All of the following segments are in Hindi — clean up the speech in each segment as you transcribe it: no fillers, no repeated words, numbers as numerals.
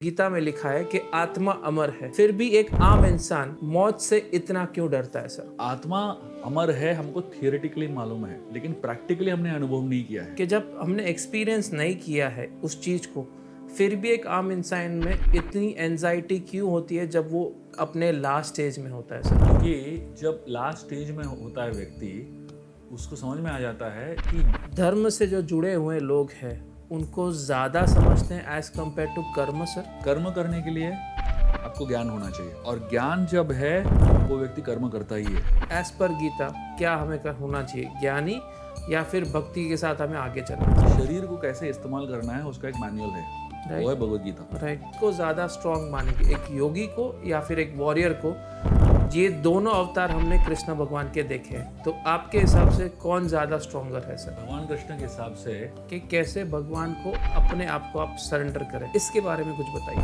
गीता में लिखा है कि आत्मा अमर है, फिर भी एक आम इंसान मौत से इतना क्यों डरता है सर? आत्मा अमर है हमको थियोरेटिकली मालूम है, लेकिन प्रैक्टिकली हमने अनुभव नहीं किया है। कि जब हमने एक्सपीरियंस नहीं किया है उस चीज को, फिर भी एक आम इंसान में इतनी एंजाइटी क्यों होती है जब वो अपने लास्ट स्टेज में होता है सर? क्योंकि जब लास्ट स्टेज में होता है व्यक्ति, उसको समझ में आ जाता है कि धर्म से जो जुड़े हुए लोग हैं उनको ज्यादा समझते हैं एज कम्पेयर टू कर्म सर। कर्म करने के लिए आपको ज्ञान होना चाहिए, और ज्ञान जब है वो व्यक्ति कर्म करता ही है। एज पर गीता क्या हमें होना चाहिए, ज्ञानी या फिर भक्ति के साथ हमें आगे चलना चाहिए? शरीर को कैसे इस्तेमाल करना है उसका एक मैनुअल है, Right. वो है भगवद गीता। राइट को ज़्यादा स्ट्रॉन्ग मानेंगे, एक योगी को या फिर एक वॉरियर को? ये दोनों अवतार हमने कृष्ण भगवान के देखे हैं, तो आपके हिसाब से कौन ज़्यादा स्ट्रॉन्गर है सर? भगवान कृष्ण के हिसाब से कि कैसे भगवान को अपने आप को आप सरेंडर करें, इसके बारे में कुछ बताइए।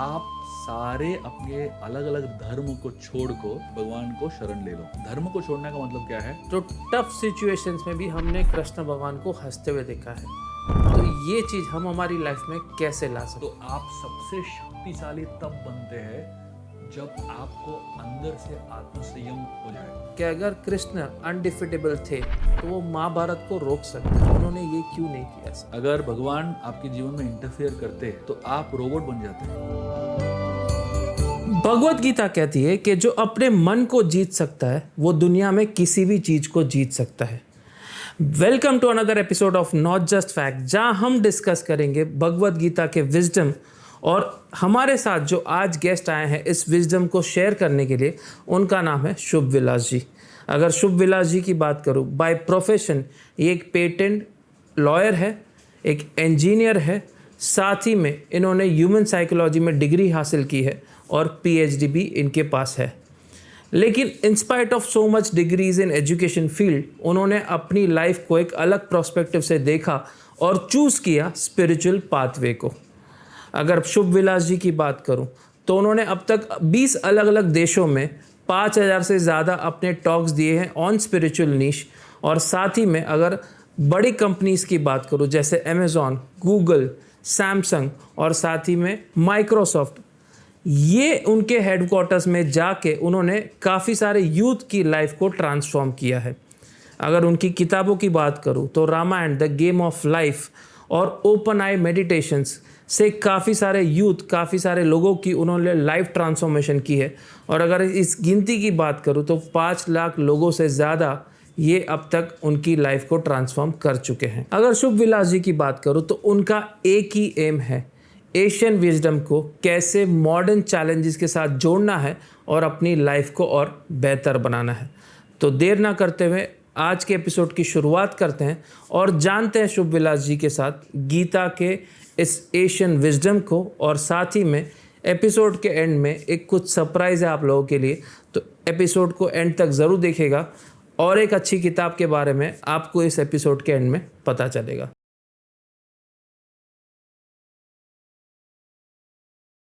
आप सारे अपने अलग अलग धर्म को छोड़ को भगवान को शरण ले लो। धर्म को छोड़ने का मतलब क्या है? जो टफ सिचुएशंस में भी हमने कृष्ण भगवान को हंसते हुए देखा है, तो ये चीज़ हम हमारी लाइफ में कैसे ला सकते? तो आप सबसे शक्तिशाली तब बनते हैं जब आपको अंदर से आत्मसंयम हो जाए। कि अगर कृष्ण अनडिफिटेबल थे तो वो महाभारत को रोक सकते, उन्होंने ये क्यों नहीं किया सर? अगर भगवान आपके जीवन में इंटरफेयर करते तो आप रोबोट बन जाते हैं। भगवत गीता कहती है कि जो अपने मन को जीत सकता है वो दुनिया में किसी भी चीज को जीत सकता है। Welcome to another episode of not just fact, जहां हम डिस्कस करेंगे भगवत गीता के विजडम। और हमारे साथ जो आज गेस्ट आए हैं इस विजडम को शेयर करने के लिए, उनका नाम है शुभ विलास जी। अगर शुभ विलास जी की बात करूं, बाय प्रोफेशन ये एक पेटेंट लॉयर है, एक इंजीनियर है, साथ ही में इन्होंने ह्यूमन साइकोलॉजी में डिग्री हासिल की है और पीएचडी भी इनके पास है। लेकिन in spite of so much degrees in education field, उन्होंने अपनी लाइफ को एक अलग प्रोस्पेक्टिव से देखा और चूज़ किया स्पिरिचुअल पाथवे को। अगर शुभ विलास जी की बात करूं तो उन्होंने अब तक 20 अलग अलग देशों में 5000 से ज़्यादा अपने टॉक्स दिए हैं ऑन स्पिरिचुअल नीश। और साथ ही में अगर बड़ी कंपनीज़ की बात करूं जैसे अमेज़ॉन, गूगल, सैमसंग और साथ ही में माइक्रोसॉफ्ट, ये उनके हेडक्वार्टर्स में जाके उन्होंने काफ़ी सारे यूथ की लाइफ को ट्रांसफॉर्म किया है। अगर उनकी किताबों की बात करूं तो Ramayan, the game of life और ओपन आई मेडिटेशंस से काफ़ी सारे यूथ, काफ़ी सारे लोगों की उन्होंने लाइफ ट्रांसफॉर्मेशन की है। और अगर इस गिनती की बात करूं तो 5 लाख लोगों से ज़्यादा ये अब तक उनकी लाइफ को ट्रांसफॉर्म कर चुके हैं। अगर शुभ विलास जी की बात करूं तो उनका एक ही एम है, एशियन विजडम को कैसे मॉडर्न चैलेंजेस के साथ जोड़ना है और अपनी लाइफ को और बेहतर बनाना है। तो देर ना करते हुए आज के एपिसोड की शुरुआत करते हैं और जानते हैं शुभ विलास जी के साथ गीता के इस एशियन विजडम को। और साथ ही में एपिसोड के एंड में एक कुछ सरप्राइज़ है आप लोगों के लिए, तो एपिसोड को एंड तक ज़रूर देखिएगा और एक अच्छी किताब के बारे में आपको इस एपिसोड के एंड में पता चलेगा।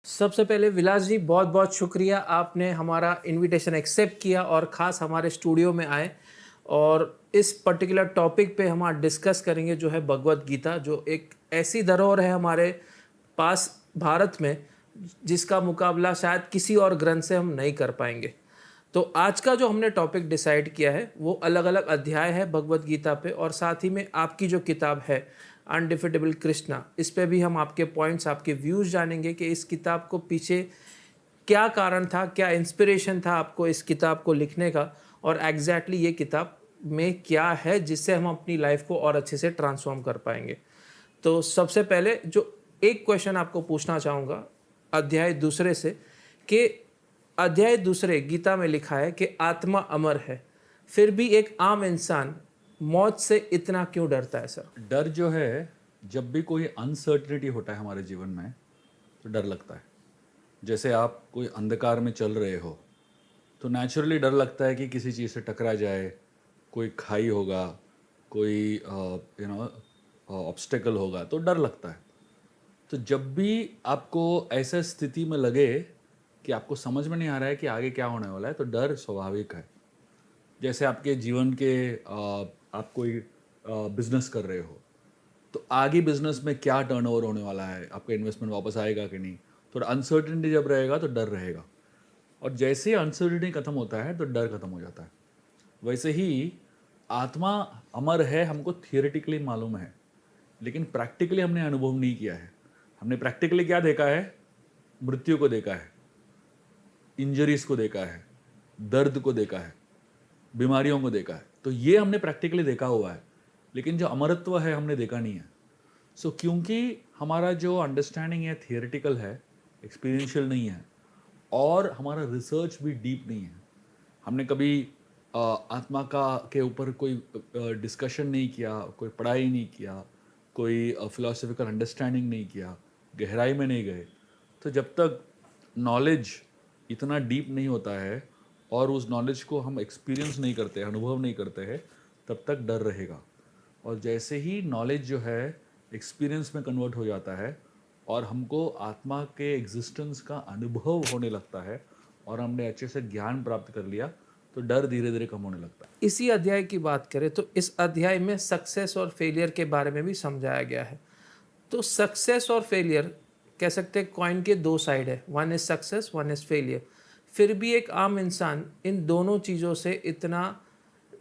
सबसे पहले विलास जी, बहुत बहुत शुक्रिया, आपने हमारा इनविटेशन एक्सेप्ट किया और ख़ास हमारे स्टूडियो में आए। और इस पर्टिकुलर टॉपिक पे हम आज डिस्कस करेंगे जो है भगवत गीता, जो एक ऐसी धरोहर है हमारे पास भारत में जिसका मुकाबला शायद किसी और ग्रंथ से हम नहीं कर पाएंगे। तो आज का जो हमने टॉपिक डिसाइड किया है वो अलग अलग अध्याय है भगवत गीता पे, और साथ ही में आपकी जो किताब है अनडिफिटेबल कृष्णा, इस पे भी हम आपके पॉइंट्स, आपके व्यूज़ जानेंगे कि इस किताब को पीछे क्या कारण था, क्या इंस्पिरेशन था आपको इस किताब को लिखने का, और एग्जैक्टली ये किताब में क्या है जिससे हम अपनी लाइफ को और अच्छे से ट्रांसफॉर्म कर पाएंगे। तो सबसे पहले जो एक क्वेश्चन आपको पूछना चाहूँगा अध्याय दूसरे से, कि अध्याय दूसरे गीता में लिखा है कि आत्मा अमर है, फिर भी एक आम इंसान मौत से इतना क्यों डरता है सर? डर जो है, जब भी कोई अनसर्टनिटी होता है हमारे जीवन में तो डर लगता है। जैसे आप कोई अंधकार में चल रहे हो तो नेचुरली डर लगता है कि किसी चीज़ से टकरा जाए, कोई खाई होगा, कोई ऑब्स्टेकल होगा, तो डर लगता है। तो जब भी आपको ऐसा स्थिति में लगे कि आपको समझ में नहीं आ रहा है कि आगे क्या होने वाला है, तो डर स्वाभाविक है। जैसे आपके जीवन के आप कोई बिजनेस कर रहे हो तो आगे बिजनेस में क्या टर्नओवर होने वाला है, आपका इन्वेस्टमेंट वापस आएगा कि नहीं, थोड़ा अनसर्टेनिटी जब रहेगा तो डर रहेगा, और जैसे ही अनसर्टेनिटी खत्म होता है तो डर खत्म हो जाता है। वैसे ही आत्मा अमर है हमको थियोरेटिकली मालूम है, लेकिन प्रैक्टिकली हमने अनुभव नहीं किया है। हमने प्रैक्टिकली क्या देखा है? मृत्यु को देखा है, इंजरीज को देखा है, दर्द को देखा है, बीमारियों को देखा है, तो ये हमने प्रैक्टिकली देखा हुआ है, लेकिन जो अमरत्व है हमने देखा नहीं है। सो क्योंकि हमारा जो अंडरस्टैंडिंग है थियोरेटिकल है, एक्सपीरियंशियल नहीं है, और हमारा रिसर्च भी डीप नहीं है। हमने कभी आत्मा का के ऊपर कोई डिस्कशन नहीं किया, कोई पढ़ाई नहीं किया, कोई फिलोसफिकल अंडरस्टैंडिंग नहीं किया, गहराई में नहीं गए। तो जब तक नॉलेज इतना डीप नहीं होता है और उस नॉलेज को हम एक्सपीरियंस नहीं करते, अनुभव नहीं करते हैं, तब तक डर रहेगा। और जैसे ही नॉलेज जो है एक्सपीरियंस में कन्वर्ट हो जाता है और हमको आत्मा के एग्जिस्टेंस का अनुभव होने लगता है और हमने अच्छे से ज्ञान प्राप्त कर लिया, तो डर धीरे धीरे कम होने लगता है। इसी अध्याय की बात करें तो इस अध्याय में सक्सेस और फेलियर के बारे में भी समझाया गया है। तो सक्सेस और फेलियर कह सकते हैं कॉइन के दो साइड है, one is success, one is failure. फिर भी एक आम इंसान इन दोनों चीज़ों से इतना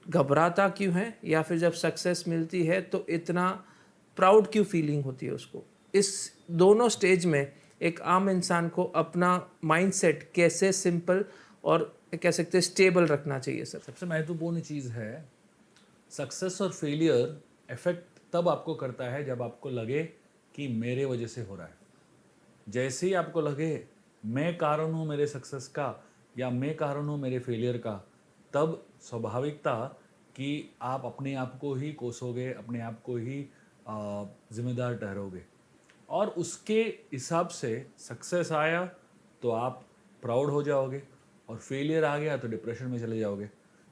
घबराता क्यों है, या फिर जब सक्सेस मिलती है तो इतना प्राउड क्यों फीलिंग होती है उसको? इस दोनों स्टेज में एक आम इंसान को अपना माइंडसेट कैसे सिंपल और कह सकते हैं स्टेबल रखना चाहिए सर? सबसे महत्वपूर्ण चीज़ है, सक्सेस और फेलियर इफेक्ट तब आपको करता है जब आपको लगे कि मेरे वजह से हो रहा है। जैसे ही आपको लगे मैं कारण हूँ मेरे सक्सेस का या मैं कारण हूँ मेरे फेलियर का, तब स्वाभाविकता कि आप अपने आप को ही कोसोगे, अपने आप को ही जिम्मेदार ठहरोगे, और उसके हिसाब से सक्सेस आया तो आप प्राउड हो जाओगे और फेलियर आ गया तो डिप्रेशन में चले जाओगे,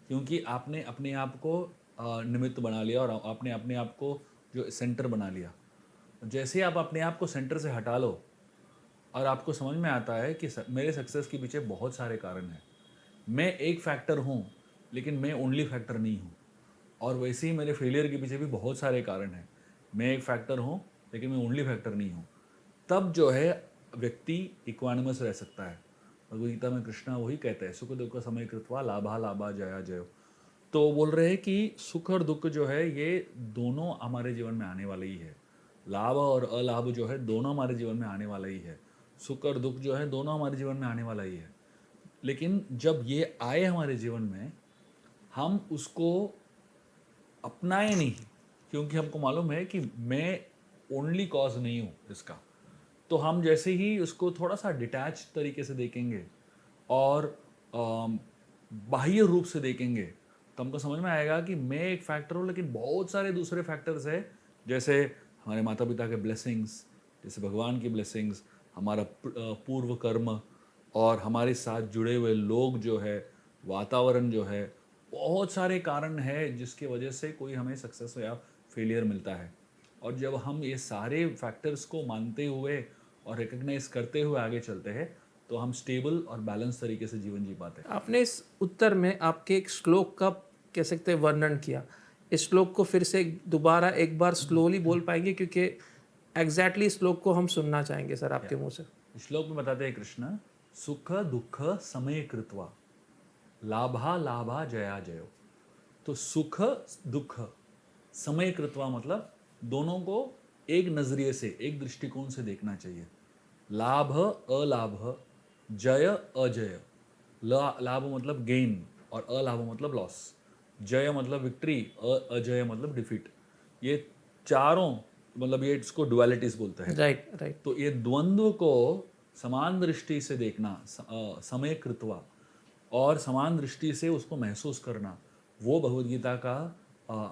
क्योंकि आपने अपने आप को निमित्त बना लिया और आपने अपने आप को जो सेंटर बना लिया। जैसे ही आप अपने आप को सेंटर से हटा लो और आपको समझ में आता है कि मेरे सक्सेस के पीछे बहुत सारे कारण हैं, मैं एक फैक्टर हूँ लेकिन मैं ओनली फैक्टर नहीं हूँ, और वैसे ही मेरे फेलियर के पीछे भी बहुत सारे कारण हैं, मैं एक फैक्टर हूँ लेकिन मैं ओनली फैक्टर नहीं हूँ, तब जो है व्यक्ति इक्वानिमस रह सकता है। भगवद गीता में कृष्णा वही कहते हैं, सुख दुख समय कृत्वा लाभा लाभा जया जयो। तो वो बोल रहे हैं कि सुख और दुख जो है ये दोनों हमारे जीवन में आने वाले ही है, लाभ और अलाभ जो है दोनों हमारे जीवन में आने वाला ही है, सुख और दुख जो है दोनों हमारे जीवन में आने वाला ही है। लेकिन जब ये आए हमारे जीवन में, हम उसको अपनाए नहीं, क्योंकि हमको मालूम है कि मैं ओनली कॉज नहीं हूँ इसका। तो हम जैसे ही उसको थोड़ा सा डिटैच तरीके से देखेंगे और बाह्य रूप से देखेंगे, तो हमको समझ में आएगा कि मैं एक फैक्टर हूँ लेकिन बहुत सारे दूसरे फैक्टर्स है, जैसे हमारे माता पिता के ब्लेसिंग्स, जैसे भगवान की ब्लेसिंग्स, हमारा पूर्व कर्म, और हमारे साथ जुड़े हुए लोग जो है, वातावरण जो है, बहुत सारे कारण है जिसकी वजह से कोई हमें सक्सेस या फेलियर मिलता है। और जब हम ये सारे फैक्टर्स को मानते हुए और रिकग्नाइज करते हुए आगे चलते हैं, तो हम स्टेबल और बैलेंस तरीके से जीवन जी पाते हैं। आपने इस उत्तर में आपके एक श्लोक का कह सकते हैं वर्णन किया। इस श्लोक को फिर से दोबारा एक बार स्लोली बोल पाएंगे, क्योंकि एग्जैक्टली श्लोक को हम सुनना चाहेंगे सर आपके मुंह से। श्लोक में बताते हैं कृष्ण, सुख दुख समय कृत्वा लाभा लाभा जया जयो। तो सुख दुख समय कृत्वा मतलब दोनों को एक नजरिए से, एक दृष्टिकोण से देखना चाहिए। लाभ अलाभ, जय अजय। लाभ मतलब गेन और अलाभ मतलब लॉस, जय मतलब विक्ट्री, अजय मतलब डिफीट। ये चारों मतलब ये इसको डुअलिटीज बोलते हैं। Right right. तो ये द्वंद्व को समान दृष्टि से देखना, समय कृत्वा, और समान दृष्टि से उसको महसूस करना, वो भगवद गीता का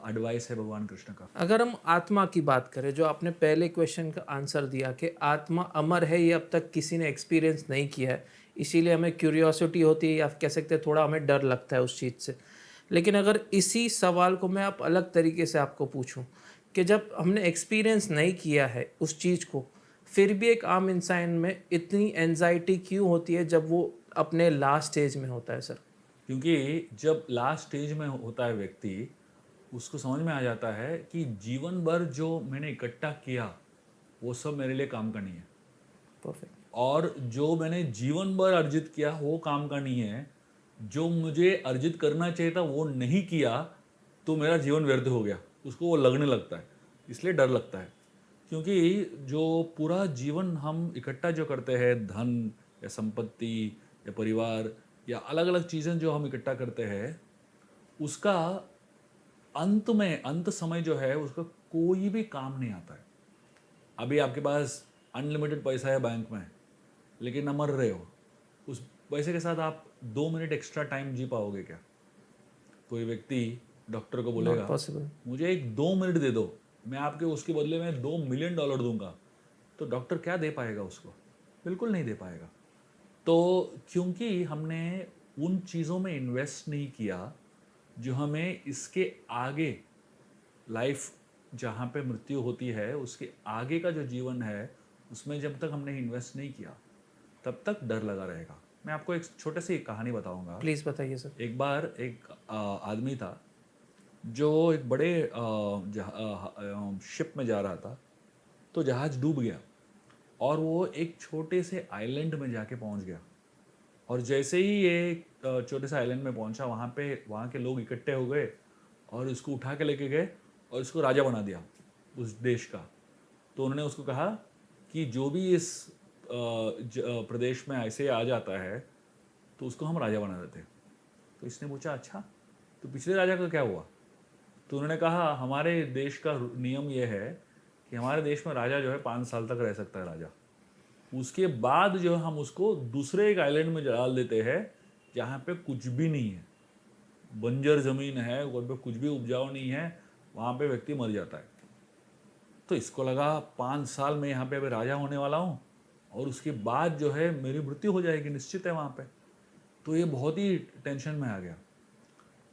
एडवाइस है भगवान कृष्ण का। अगर हम आत्मा की बात करें, जो आपने पहले क्वेश्चन का आंसर दिया कि आत्मा अमर है, ये अब तक किसी ने एक्सपीरियंस नहीं किया है, इसीलिए हमें क्यूरियोसिटी होती है या कह सकते हैं थोड़ा हमें डर लगता है उस चीज़ से। लेकिन अगर इसी सवाल को मैं आप अलग तरीके से आपको पूछूं कि जब हमने एक्सपीरियंस नहीं किया है उस चीज़ को, फिर भी एक आम इंसान में इतनी एंजाइटी क्यों होती है जब वो अपने लास्ट स्टेज में होता है सर? क्योंकि जब लास्ट स्टेज में होता है व्यक्ति, उसको समझ में आ जाता है कि जीवन भर जो मैंने इकट्ठा किया वो सब मेरे लिए काम का नहीं है। परफेक्ट। और जो मैंने जीवन भर अर्जित किया वो काम का नहीं है, जो मुझे अर्जित करना चाहिए था वो नहीं किया, तो मेरा जीवन व्यर्थ हो गया, उसको वो लगने लगता है। इसलिए डर लगता है, क्योंकि जो पूरा जीवन हम इकट्ठा जो करते हैं, धन या संपत्ति या परिवार या अलग अलग चीज़ें जो हम इकट्ठा करते हैं, उसका अंत समय जो है उसका कोई भी काम नहीं आता है। अभी आपके पास अनलिमिटेड पैसा है बैंक में, लेकिन आप मर रहे हो, उस पैसे के साथ आप 2 मिनट एक्स्ट्रा टाइम जी पाओगे क्या? कोई व्यक्ति डॉक्टर को बोलेगा पॉसिबल। मुझे एक 2 मिनट दे दो, मैं आपके उसके बदले में $2 मिलियन दूंगा, तो डॉक्टर क्या दे पाएगा उसको? बिल्कुल नहीं दे पाएगा। तो क्योंकि हमने उन चीज़ों में इन्वेस्ट नहीं किया जो हमें इसके आगे, लाइफ जहाँ पे मृत्यु होती है उसके आगे का जो जीवन है उसमें जब तक हमने इन्वेस्ट नहीं किया तब तक डर लगा रहेगा। मैं आपको एक छोटे सी कहानी बताऊंगा। प्लीज़ बताइए सर। एक बार एक आदमी था जो एक बड़े शिप में जा रहा था, तो जहाज़ डूब गया और वो एक छोटे से आइलैंड में जाके पहुंच गया। और जैसे ही ये छोटे से आइलैंड में पहुंचा, वहाँ के लोग इकट्ठे हो गए और उसको उठा के लेके गए और उसको राजा बना दिया उस देश का। तो उन्होंने उसको कहा कि जो भी इस प्रदेश में ऐसे आ जाता है तो उसको हम राजा बना देते हैं। तो इसने पूछा अच्छा, तो पिछले राजा का क्या हुआ? तो उन्होंने कहा हमारे देश का नियम यह है कि हमारे देश में राजा जो है 5 साल तक रह सकता है राजा, उसके बाद जो है हम उसको दूसरे एक आइलैंड में डाल देते हैं जहाँ पे कुछ भी नहीं है, बंजर ज़मीन है, वहाँ पे कुछ भी उपजाऊ नहीं है, वहाँ पे व्यक्ति मर जाता है। तो इसको लगा 5 साल में यहाँ पे अभी राजा होने वाला हूँ और उसके बाद जो है मेरी मृत्यु हो जाएगी, निश्चित है वहाँ पे। तो ये बहुत ही टेंशन में आ गया।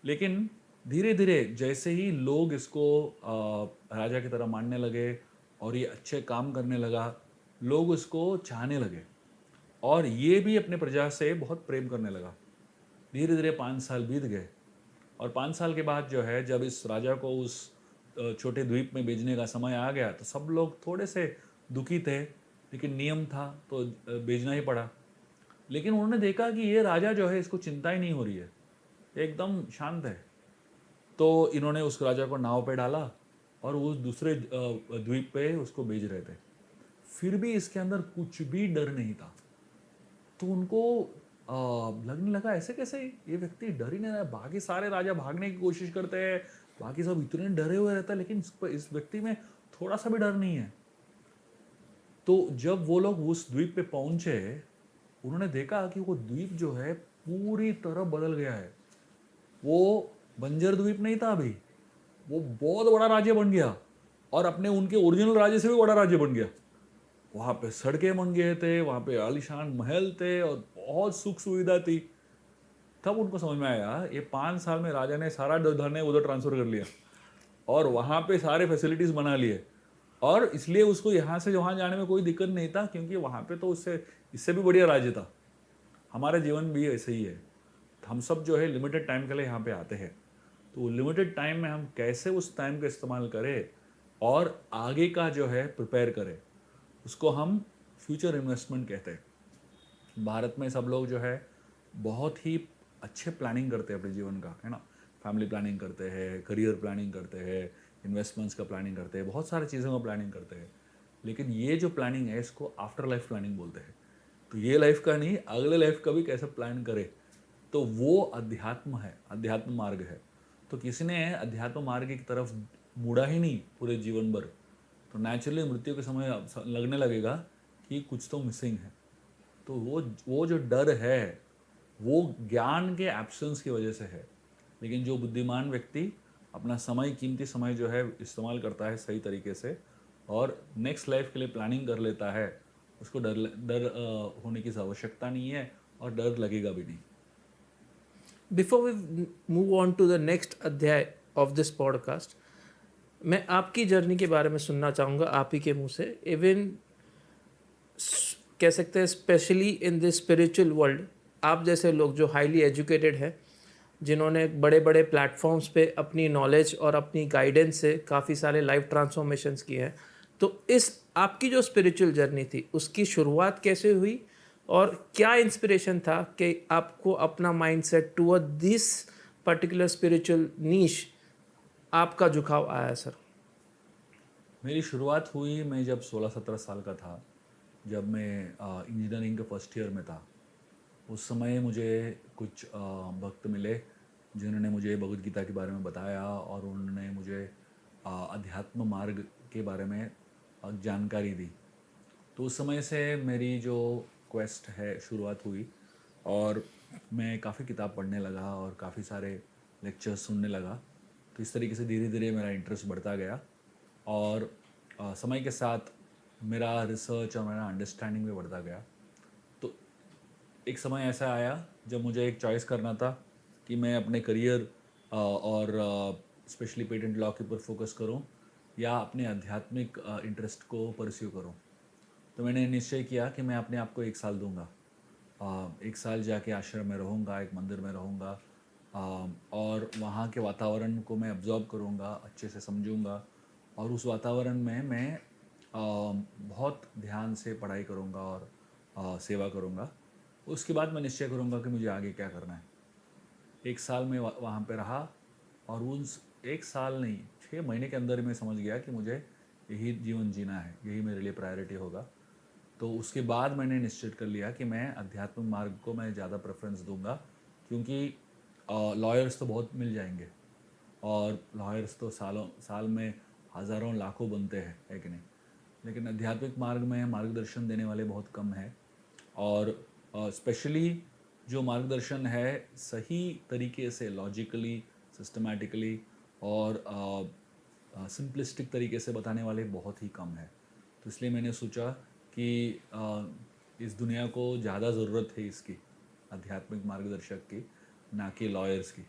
लेकिन धीरे धीरे जैसे ही लोग इसको राजा की तरह मानने लगे और ये अच्छे काम करने लगा, लोग उसको चाहने लगे और ये भी अपने प्रजा से बहुत प्रेम करने लगा। धीरे धीरे 5 साल बीत गए और 5 साल के बाद जो है जब इस राजा को उस छोटे द्वीप में भेजने का समय आ गया तो सब लोग थोड़े से दुखी थे, लेकिन नियम था तो भेजना ही पड़ा। लेकिन उन्होंने देखा कि ये राजा जो है इसको चिंता ही नहीं हो रही है, एकदम शांत है। तो इन्होंने उस राजा को नाव पे डाला और उस दूसरे द्वीप पे उसको भेज रहे थे। फिर भी इसके अंदर कुछ भी डर नहीं था। तो उनको लगने लगा ऐसे कैसे ये व्यक्ति डर ही नहीं रहा है, बाकी सारे राजा भागने की कोशिश करते हैं, बाकी सब इतने डरे हुए रहते हैं, लेकिन इस व्यक्ति में थोड़ा सा भी डर नहीं है। तो जब वो लोग उस द्वीप पे पहुंचे, उन्होंने देखा कि वो द्वीप जो है पूरी तरह बदल गया है। वो बंजर द्वीप नहीं था अभी, वो बहुत बड़ा राज्य बन गया और अपने उनके ओरिजिनल राज्य से भी बड़ा राज्य बन गया। वहाँ पे सड़कें बन गए थे, वहाँ पे आलीशान महल थे और बहुत सुख सुविधा थी। तब उनको समझ में आया ये 5 साल में राजा ने सारा धन उधर ट्रांसफर कर लिया और वहाँ पे सारे फैसिलिटीज बना लिए, और इसलिए उसको यहाँ से वहाँ जाने में कोई दिक्कत नहीं था, क्योंकि वहाँ पे तो इससे भी बढ़िया राज्य था। हमारा जीवन भी ऐसे ही है। हम सब जो है लिमिटेड टाइम के लिए यहाँ पे आते हैं, तो लिमिटेड टाइम में हम कैसे उस टाइम का इस्तेमाल करें और आगे का जो है प्रिपेयर करें, उसको हम फ्यूचर इन्वेस्टमेंट कहते हैं। भारत में सब लोग जो है बहुत ही अच्छे प्लानिंग करते हैं अपने जीवन का, है ना। फैमिली प्लानिंग करते हैं, करियर प्लानिंग करते हैं, इन्वेस्टमेंट्स का प्लानिंग करते हैं, बहुत सारी चीज़ों का प्लानिंग करते हैं। लेकिन ये जो प्लानिंग है इसको आफ्टर लाइफ प्लानिंग बोलते हैं। तो ये लाइफ का नहीं, अगले लाइफ का भी कैसे प्लान करे, तो वो अध्यात्म है, अध्यात्म मार्ग है। तो किसी ने अध्यात्म मार्ग की तरफ मुड़ा ही नहीं पूरे जीवन भर, तो नेचुरली मृत्यु के समय लगने लगेगा कि कुछ तो मिसिंग है। तो वो जो डर है वो ज्ञान के एब्सेंस की वजह से है। लेकिन जो बुद्धिमान व्यक्ति अपना समय, कीमती समय जो है इस्तेमाल करता है सही तरीके से और नेक्स्ट लाइफ के लिए प्लानिंग कर लेता है, उसको डर होने की आवश्यकता नहीं है और डर लगेगा भी नहीं। Before we move on to the next अध्याय ऑफ दिस पॉडकास्ट, मैं आपकी जर्नी के बारे में सुनना चाहूँगा आप ही के मुंह से। इवन कह सकते हैं specially in this spiritual world, आप जैसे लोग जो हाईली एजुकेटेड हैं, जिन्होंने बड़े बड़े प्लेटफॉर्म्स पे अपनी नॉलेज और अपनी गाइडेंस से काफ़ी सारे लाइफ ट्रांसफॉर्मेशंस किए हैं, तो इस आपकी जो स्पिरिचुअल जर्नी थी उसकी शुरुआत कैसे हुई और क्या इंस्पिरेशन था कि आपको अपना mindset toward this particular spiritual niche आपका झुकाव आया सर? मेरी शुरुआत हुई मैं जब 16-17 साल का था, जब मैं इंजीनियरिंग के फर्स्ट ईयर में था। उस समय मुझे कुछ भक्त मिले जिन्होंने मुझे भगवद गीता के बारे में बताया और उन्होंने मुझे अध्यात्म मार्ग के बारे में जानकारी दी। तो उस समय से मेरी जो क्वेस्ट है शुरुआत हुई और मैं काफ़ी किताब पढ़ने लगा और काफ़ी सारे लेक्चर्स सुनने लगा। तो इस तरीके से धीरे धीरे मेरा इंटरेस्ट बढ़ता गया और समय के साथ मेरा रिसर्च और मेरा अंडरस्टैंडिंग भी बढ़ता गया। तो एक समय ऐसा आया जब मुझे एक चॉइस करना था कि मैं अपने करियर और स्पेशली पेटेंट लॉ के ऊपर फोकस करूं या अपने आध्यात्मिक इंटरेस्ट को परस्यू करूं। तो मैंने निश्चय किया कि मैं अपने आप को 1 साल दूंगा। 1 साल जाके आश्रम में रहूँगा, एक मंदिर में रहूँगा और वहाँ के वातावरण को मैं अब्जॉर्ब करूँगा, अच्छे से समझूँगा और उस वातावरण में मैं बहुत ध्यान से पढ़ाई करूँगा और सेवा करूँगा। उसके बाद मैं निश्चय करूँगा कि मुझे आगे क्या करना है। 1 साल में वहाँ पे रहा और उस 1 साल नहीं 6 महीने के अंदर ही मैं समझ गया कि मुझे यही जीवन जीना है, यही मेरे लिए प्रायोरिटी होगा। तो उसके बाद मैंने निश्चित कर लिया कि मैं आध्यात्मिक मार्ग को मैं ज़्यादा प्रेफरेंस दूंगा, क्योंकि लॉयर्स तो बहुत मिल जाएंगे और लॉयर्स तो साल में हज़ारों लाखों बनते हैं, है कि नहीं। लेकिन आध्यात्मिक मार्ग में मार्गदर्शन देने वाले बहुत कम हैं और स्पेशली जो मार्गदर्शन है सही तरीके से लॉजिकली, सिस्टमैटिकली और सिंपलिस्टिक तरीके से बताने वाले बहुत ही कम है। तो इसलिए मैंने सोचा कि इस दुनिया को ज़्यादा ज़रूरत है इसकी आध्यात्मिक मार्गदर्शक की, ना कि लॉयर्स की।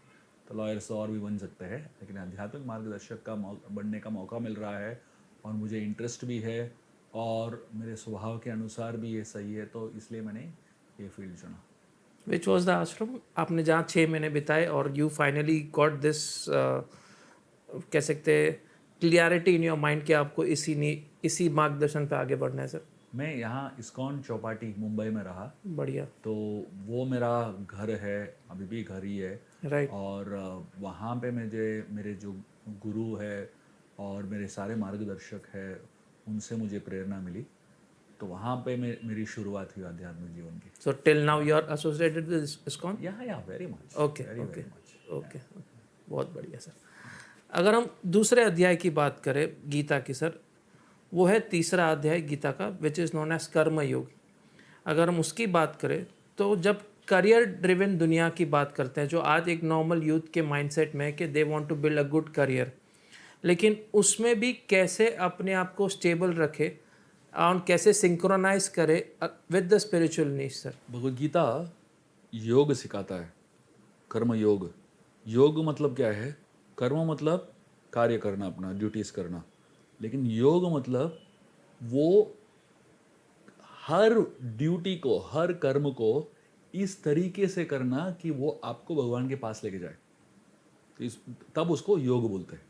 तो लॉयर्स और भी बन सकते हैं, लेकिन आध्यात्मिक मार्गदर्शक का बनने का मौका मिल रहा है और मुझे इंटरेस्ट भी है और मेरे स्वभाव के अनुसार भी ये सही है, तो इसलिए मैंने ये फील्ड चुना। विच वॉज द आश्रम आपने जहाँ 6 महीने बिताए और यू फाइनली गॉट दिस कह सकते क्लियरिटी इन योर माइंड कि आपको इसी मार्गदर्शन पे आगे बढ़ना है सर? मैं यहाँ इस्कॉन चौपाटी मुंबई में रहा, बढ़िया। तो वो मेरा घर है, अभी भी घर ही है। राइट। और वहाँ पे मेरे जो गुरु है और मेरे सारे मार्गदर्शक है, उनसे मुझे प्रेरणा मिली। तो वहाँ पे मेरी शुरुआत हुई आध्यात्मिक जीवन की। So till now you are associated with ISKCON? या very much, okay very okay very much. Okay, बहुत बढ़िया सर। अगर हम दूसरे अध्याय की बात करें गीता की सर, वो है तीसरा अध्याय गीता का विच इज़ नोन एज कर्म योग। अगर हम उसकी बात करें तो जब करियर ड्रिवन दुनिया की बात करते हैं, जो आज एक नॉर्मल यूथ के माइंडसेट में है कि they want to build a good career, लेकिन उसमें भी कैसे अपने आप को स्टेबल रखे और कैसे सिंक्रोनाइज करे with the spiritual need sir? Bhagavad Gita योग सिखाता है, कर्म योग। योग मतलब क्या है? कर्म मतलब कार्य करना, अपना ड्यूटीज करना। लेकिन योग मतलब वो हर ड्यूटी को, हर कर्म को इस तरीके से करना कि वो आपको भगवान के पास लेके जाए। तो तब उसको योग बोलते हैं।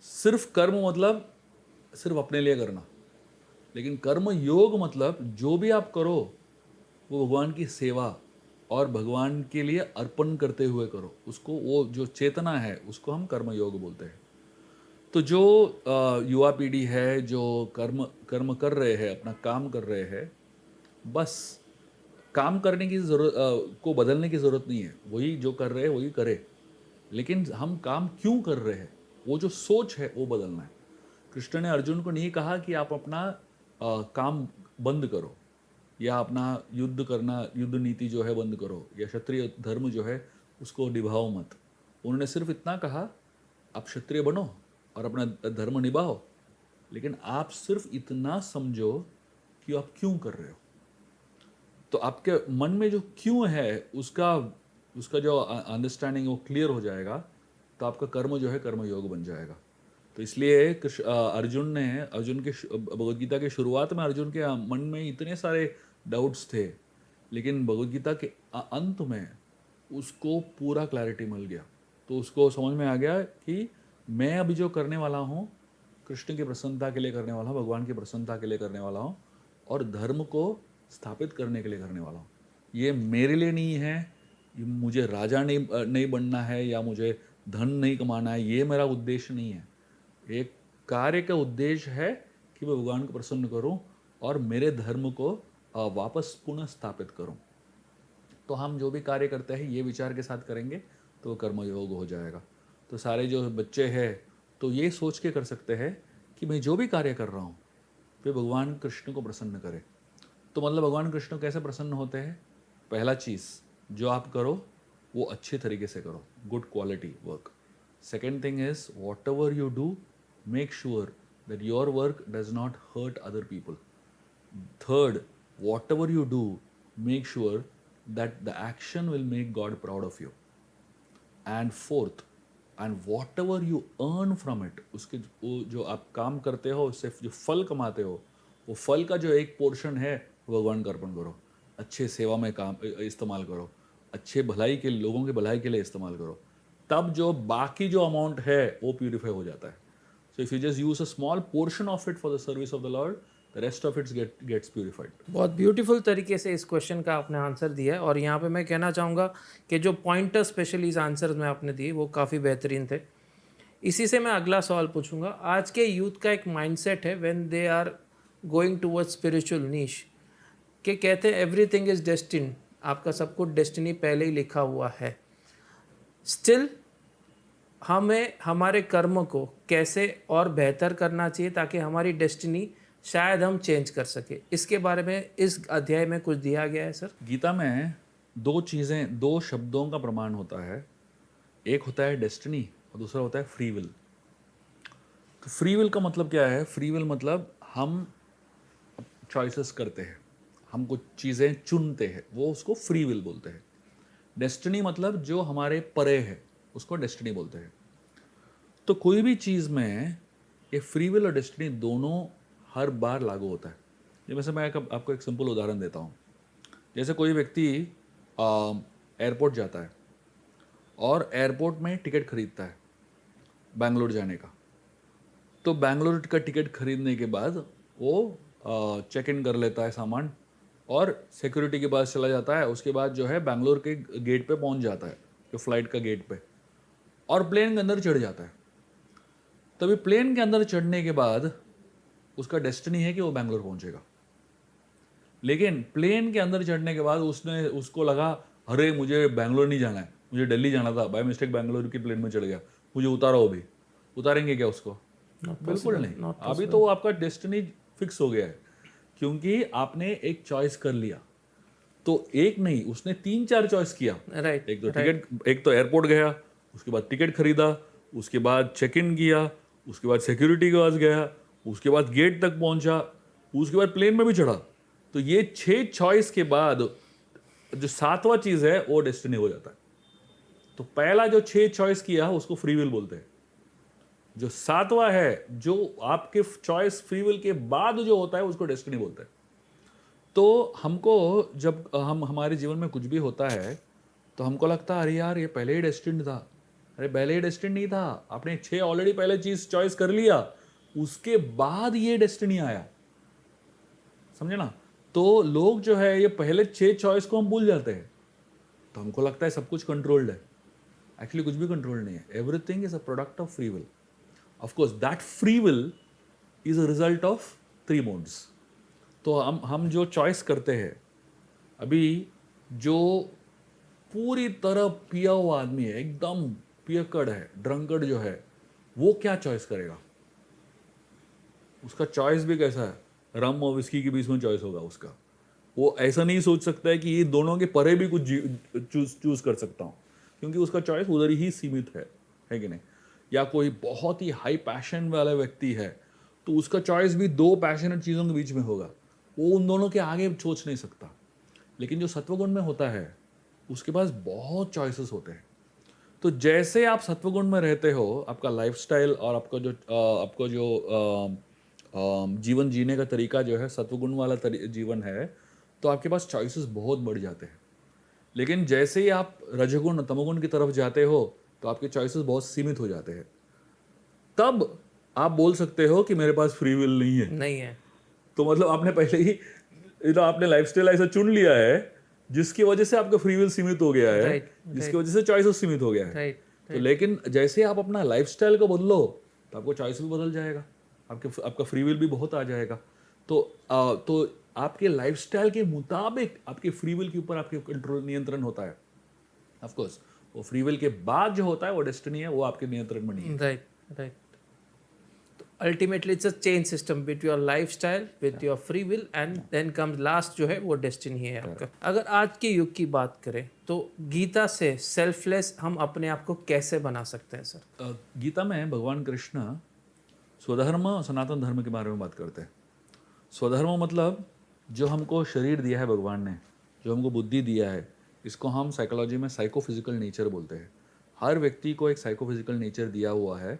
सिर्फ कर्म मतलब सिर्फ अपने लिए करना, लेकिन कर्म योग मतलब जो भी आप करो वो भगवान की सेवा और भगवान के लिए अर्पण करते हुए करो। उसको, वो जो चेतना है उसको हम कर्म योग बोलते हैं। तो जो युवा पीढ़ी है जो कर्म कर्म कर रहे हैं, अपना काम कर रहे हैं, बस काम करने की ज़रूरत को बदलने की ज़रूरत नहीं है। वही जो कर रहे हैं वही करे, लेकिन हम काम क्यों कर रहे हैं, वो जो सोच है वो बदलना है। कृष्ण ने अर्जुन को नहीं कहा कि आप अपना काम बंद करो या अपना युद्ध करना, युद्ध नीति जो है बंद करो, या क्षत्रिय धर्म जो है उसको निभाओ मत। उन्होंने सिर्फ इतना कहा, आप क्षत्रिय बनो और अपना धर्म निभाओ, लेकिन आप सिर्फ इतना समझो कि आप क्यों कर रहे हो। तो आपके मन में जो क्यों है उसका उसका जो अंडरस्टैंडिंग वो क्लियर हो जाएगा, तो आपका कर्म जो है कर्म योग बन जाएगा। तो इसलिए अर्जुन के भगवद गीता के शुरुआत में अर्जुन के मन में इतने सारे डाउट्स थे, लेकिन भगवद गीता के अंत में उसको पूरा क्लैरिटी मिल गया। तो उसको समझ में आ गया कि मैं अभी जो करने वाला हूँ, कृष्ण की प्रसन्नता के लिए करने वाला हूँ, भगवान की प्रसन्नता के लिए करने वाला हूँ और धर्म को स्थापित करने के लिए करने वाला हूँ। ये मेरे लिए नहीं है, ये मुझे राजा नहीं बनना है या मुझे धन नहीं कमाना है, ये मेरा उद्देश्य नहीं है। एक कार्य का उद्देश्य है कि मैं भगवान को प्रसन्न करूं और मेरे धर्म को वापस पुनः स्थापित करूं। तो हम जो भी कार्य करते हैं ये विचार के साथ करेंगे तो कर्मयोग हो जाएगा। तो सारे जो बच्चे हैं तो ये सोच के कर सकते हैं कि मैं जो भी कार्य कर रहा हूँ वे भगवान कृष्ण को प्रसन्न करे। तो मतलब भगवान कृष्ण कैसे प्रसन्न होते हैं? पहला चीज़, जो आप करो वो अच्छे तरीके से करो, good quality work. Second thing is whatever you do, make sure that your work does not hurt other people. Third, whatever you do, make sure that the action will make God proud of you. And fourth, and whatever you earn from it, उसके वो जो आप काम करते हो उससे जो फल कमाते हो वो फल का जो एक पोर्शन है वो भगवान को अर्पण करो। अच्छे सेवा में काम इस्तेमाल करो, अच्छे भलाई के लोगों की भलाई के लिए इस्तेमाल करो। तब जो बाकी जो अमाउंट है वो प्यूरिफाई हो जाता है। So if you just use a small portion of it for the service of the Lord, the rest of it gets purified. बहुत ब्यूटीफुल तरीके से इस क्वेश्चन का आपने आंसर दिया है और यहाँ पे मैं कहना चाहूँगा कि जो पॉइंटर स्पेशली इस आंसर में आपने दिए वो काफ़ी बेहतरीन थे। इसी से मैं अगला सवाल पूछूंगा। आज के यूथ का एक माइंडसेट है when they are going towards spiritual niche कि कहते हैं एवरीथिंग इज़ डेस्टिन, आपका सब कुछ डेस्टिनी पहले ही लिखा हुआ है। स्टिल हमें हमारे कर्म को कैसे और बेहतर करना चाहिए ताकि हमारी डेस्टिनी शायद हम चेंज कर सके, इसके बारे में इस अध्याय में कुछ दिया गया है सर। गीता में दो शब्दों का प्रमाण होता है। एक होता है डेस्टिनी और दूसरा होता है फ्री विल। तो फ्री विल का मतलब क्या है? फ्री विल मतलब हम चॉइसेस करते हैं, हम कुछ चीज़ें चुनते हैं, वो उसको फ्री विल बोलते हैं। डेस्टिनी मतलब जो हमारे परे है उसको डेस्टिनी बोलते हैं। तो कोई भी चीज़ में ये फ्री विल और डेस्टिनी दोनों हर बार लागू होता है। जैसे मैं आपको एक सिंपल उदाहरण देता हूँ। जैसे कोई व्यक्ति एयरपोर्ट जाता है और एयरपोर्ट में टिकट खरीदता है बैंगलोर जाने का। तो बैंगलोर का टिकट खरीदने के बाद वो चेक इन कर लेता है सामान और सिक्योरिटी के पास चला जाता है। उसके बाद जो है बैंगलोर के गेट पे पहुंच जाता है, जो फ्लाइट का गेट पे, और प्लेन के अंदर चढ़ जाता है। तभी प्लेन के अंदर चढ़ने के बाद उसका डेस्टिनी है कि वो बैंगलोर पहुंचेगा। लेकिन प्लेन के अंदर चढ़ने के बाद उसको लगा अरे मुझे बैंगलोर नहीं जाना है, मुझे दिल्ली जाना था, बाय मिस्टेक बैंगलोर की प्लेन में चढ़ गया, मुझे उतारो। अभी उतारेंगे क्या उसको? बिल्कुल नहीं। अभी तो आपका डेस्टिनी फिक्स हो गया है क्योंकि आपने एक चॉइस कर लिया। तो एक नहीं, उसने 3-4 चॉइस किया। राइट। एक तो एयरपोर्ट गया, उसके बाद टिकट खरीदा, उसके बाद चेक इन किया, उसके बाद सिक्योरिटी के पास गया, उसके बाद गेट तक पहुंचा, उसके बाद प्लेन में भी चढ़ा। तो ये 6 चॉइस के बाद जो 7वां चीज है वो डेस्टिनी हो जाता है। तो पहला जो 6 चॉइस किया उसको फ्री विल बोलते हैं। जो 7वां है, जो आपके चॉइस फ्री विल के बाद जो होता है उसको डेस्टिनी बोलते हैं। तो हमको जब हमारे जीवन में कुछ भी होता है तो हमको लगता है अरे यार ये पहले ही डेस्टिनी था। अरे पहले ही डेस्टिनी नहीं था, आपने 6 ऑलरेडी पहले चीज चॉइस कर लिया, उसके बाद ये डेस्टिनी आया। समझे ना? तो लोग जो है ये पहले 6 चॉइस को हम भूल जाते हैं। तो हमको लगता है सब कुछ कंट्रोल्ड है। एक्चुअली कुछ भी कंट्रोल नहीं है। Everything is a product of free will. Of course that free will is a result of 3 modes. तो हम जो चॉइस करते हैं, अभी जो पूरी तरह पिया हुआ आदमी है, एकदम पियकड़ है, ड्रंकर्ड जो है, वो क्या चॉइस करेगा? उसका चॉइस भी कैसा है? रम और विस्की के बीच में चॉइस होगा उसका। वो ऐसा नहीं सोच सकता है कि ये दोनों के परे भी कुछ चूज कर सकता हूँ, क्योंकि उसका चॉइस उधर ही सीमित है कि नहीं? या कोई बहुत ही हाई पैशन वाला व्यक्ति है तो उसका चॉइस भी 2 पैशनेट चीज़ों के बीच में होगा, वो उन दोनों के आगे सोच नहीं सकता। लेकिन जो सत्वगुण में होता है उसके पास बहुत चॉइसेस होते हैं। तो जैसे आप सत्वगुण में रहते हो, आपका लाइफस्टाइल और आपका जो जीवन जीने का तरीका जो है सत्वगुण वाला जीवन है, तो आपके पास चॉइसेस बहुत बढ़ जाते हैं। लेकिन जैसे ही आप रजगुण तमोगुण की तरफ जाते हो तो आपके चॉइसेस बहुत सीमित हो जाते हैं। तब आप बोल सकते हो कि मेरे पास फ्री विल नहीं है, नहीं है। तो मतलब आपने पहले ही आपने लाइफस्टाइल ऐसा चुन लिया है जिसकी वजह से आपका फ्री विल सीमित हो गया है, राइट, जिसकी वजह से चॉइसेस सीमित हो गया है। राइट, तो लेकिन जैसे आप अपना लाइफस्टाइल को बदलो तो आपको चॉइस भी बदल जाएगा, आपका फ्री विल भी बहुत आ जाएगा। तो आपके लाइफस्टाइल के मुताबिक आपके फ्री विल के ऊपर आपके कंट्रोल नियंत्रण होता है। ऑफ कोर्स वो फ्री विल के बाद जो होता है वो डेस्टिनी है, वो आपके नियंत्रण में नहीं है। Right, right. Ultimately it's a chain system with your lifestyle, with your free will, and then comes last जो है वो डेस्टिनी है आपका। अगर आज के युग की बात करें तो गीता से सेल्फलेस हम अपने आप को कैसे बना सकते हैं सर? गीता में भगवान कृष्ण स्वधर्म और सनातन धर्म के बारे में बात करते हैं। स्वधर्म मतलब जो हमको शरीर दिया है भगवान ने, जो हमको बुद्धि दिया है, इसको हम साइकोलॉजी में साइकोफिजिकल नेचर बोलते हैं। हर व्यक्ति को एक साइकोफिजिकल नेचर दिया हुआ है,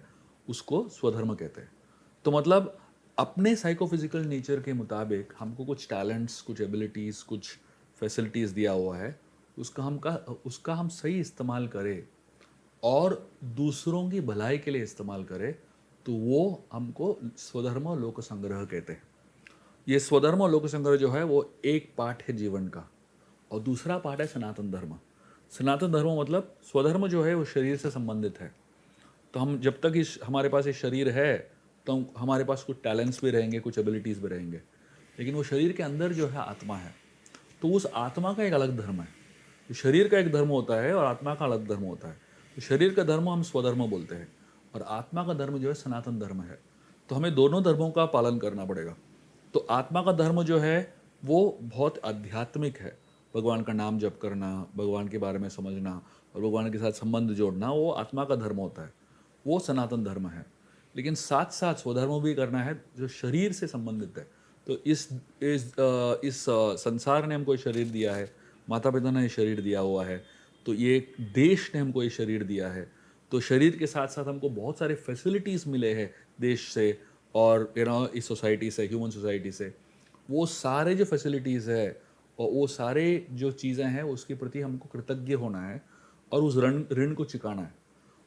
उसको स्वधर्म कहते हैं। तो मतलब अपने साइकोफिजिकल नेचर के मुताबिक हमको कुछ टैलेंट्स, कुछ एबिलिटीज़, कुछ फैसिलिटीज़ दिया हुआ है, उसका हम सही इस्तेमाल करें और दूसरों की भलाई के लिए इस्तेमाल करें, तो वो हमको स्वधर्म और लोक संग्रह कहते हैं। ये स्वधर्म और लोक संग्रह जो है वो एक पार्ट है जीवन का, और दूसरा पार्ट है सनातन धर्म। सनातन धर्म मतलब स्वधर्म जो है वो शरीर से संबंधित है। तो हम जब तक हमारे पास ये शरीर है तो हमारे पास कुछ टैलेंट्स भी रहेंगे, कुछ एबिलिटीज़ भी रहेंगे, लेकिन वो शरीर के अंदर जो है आत्मा है, तो उस आत्मा का एक अलग धर्म है। तो शरीर का एक धर्म होता है और आत्मा का अलग धर्म होता है। तो शरीर का धर्म हम स्वधर्म बोलते हैं और आत्मा का धर्म जो है सनातन धर्म है। तो हमें दोनों धर्मों का पालन करना पड़ेगा। तो आत्मा का धर्म जो है वो बहुत आध्यात्मिक है, भगवान का नाम जप करना, भगवान के बारे में समझना और भगवान के साथ संबंध जोड़ना, वो आत्मा का धर्म होता है, वो सनातन धर्म है। लेकिन साथ साथ स्वधर्म भी करना है जो शरीर से संबंधित है। तो इस संसार ने हमको शरीर दिया है, माता पिता ने शरीर दिया हुआ है, तो ये देश ने हमको ये शरीर दिया है। तो शरीर के साथ साथ हमको बहुत सारे फैसिलिटीज़ मिले हैं देश से और इस सोसाइटी से, ह्यूमन सोसाइटी से। वो सारे जो फैसिलिटीज़ है और वो सारे जो चीज़ें हैं उसके प्रति हमको कृतज्ञ होना है और उस ऋण को चुकाना है।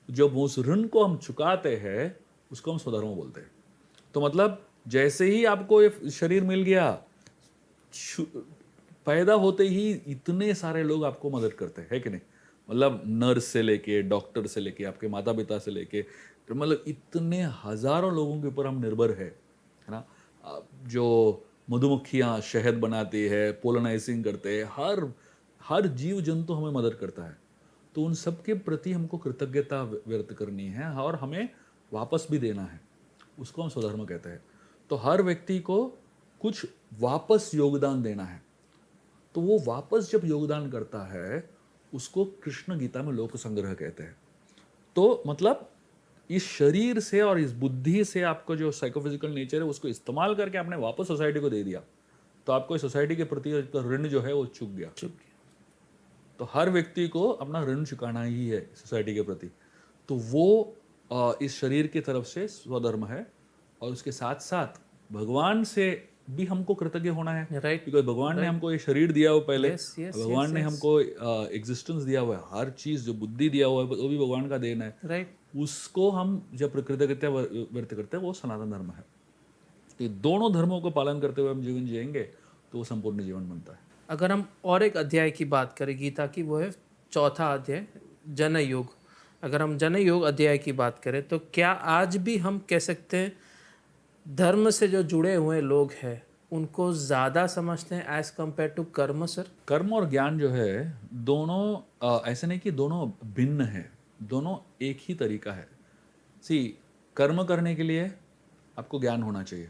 जब उस ऋण को हम चुकाते हैं उसको हम स्वधर्म बोलते हैं। तो मतलब जैसे ही आपको ये शरीर मिल गया, पैदा होते ही इतने सारे लोग आपको मदद करते हैं, है कि नहीं? मतलब नर्स से लेके, डॉक्टर से लेके, आपके माता पिता से लेके, तो मतलब इतने हजारों लोगों के ऊपर हम निर्भर है ना। जो मधुमक्खियाँ शहद बनाती है, पोलनाइजिंग करते हैं, हर जीव जंतु हमें मदद करता है। तो उन सब के प्रति हमको कृतज्ञता व्यक्त करनी है और हमें वापस भी देना है, उसको हम स्वधर्म कहते हैं। तो हर व्यक्ति को कुछ वापस योगदान देना है। तो वो वापस जब योगदान करता है उसको कृष्ण गीता में लोक संग्रह कहते हैं। तो मतलब इस शरीर से और इस बुद्धि से आपको जो साइकोफिजिकल नेचर है उसको इस्तेमाल करके आपने वापस सोसाइटी को दे दिया, तो आपको इस सोसाइटी के प्रति ऋण जो है वो चुक गया। तो हर व्यक्ति को अपना ऋण चुकाना ही है सोसाइटी के प्रति। तो वो इस शरीर की तरफ से स्वधर्म है और उसके साथ साथ भगवान से भी हमको कृतज्ञ होना है, राइट, बिकॉज भगवान ने हमको ये शरीर दिया हुआ पहले, yes, भगवान ने हमको एग्जिस्टेंस दिया हुआ है, हर चीज़ जो बुद्धि दिया हुआ है वो भी भगवान का देन है, राइट। उसको हम जब कृतज्ञता व्यक्त करते हैं वो सनातन धर्म है। तो ये दोनों धर्मों को पालन करते हुए हम जीवन जिएंगे तो वो संपूर्ण जीवन बनता है। अगर हम और एक अध्याय की बात करें गीता की, वो है चौथा अध्याय जनयोग। अगर हम जनयोग अध्याय की बात करें तो क्या आज भी हम कह सकते हैं धर्म से जो जुड़े हुए लोग हैं उनको ज़्यादा समझते हैं एज कम्पेयर टू कर्म? सर, कर्म और ज्ञान जो है दोनों ऐसे नहीं कि दोनों भिन्न है, दोनों एक ही तरीका है। कर्म करने के लिए आपको ज्ञान होना चाहिए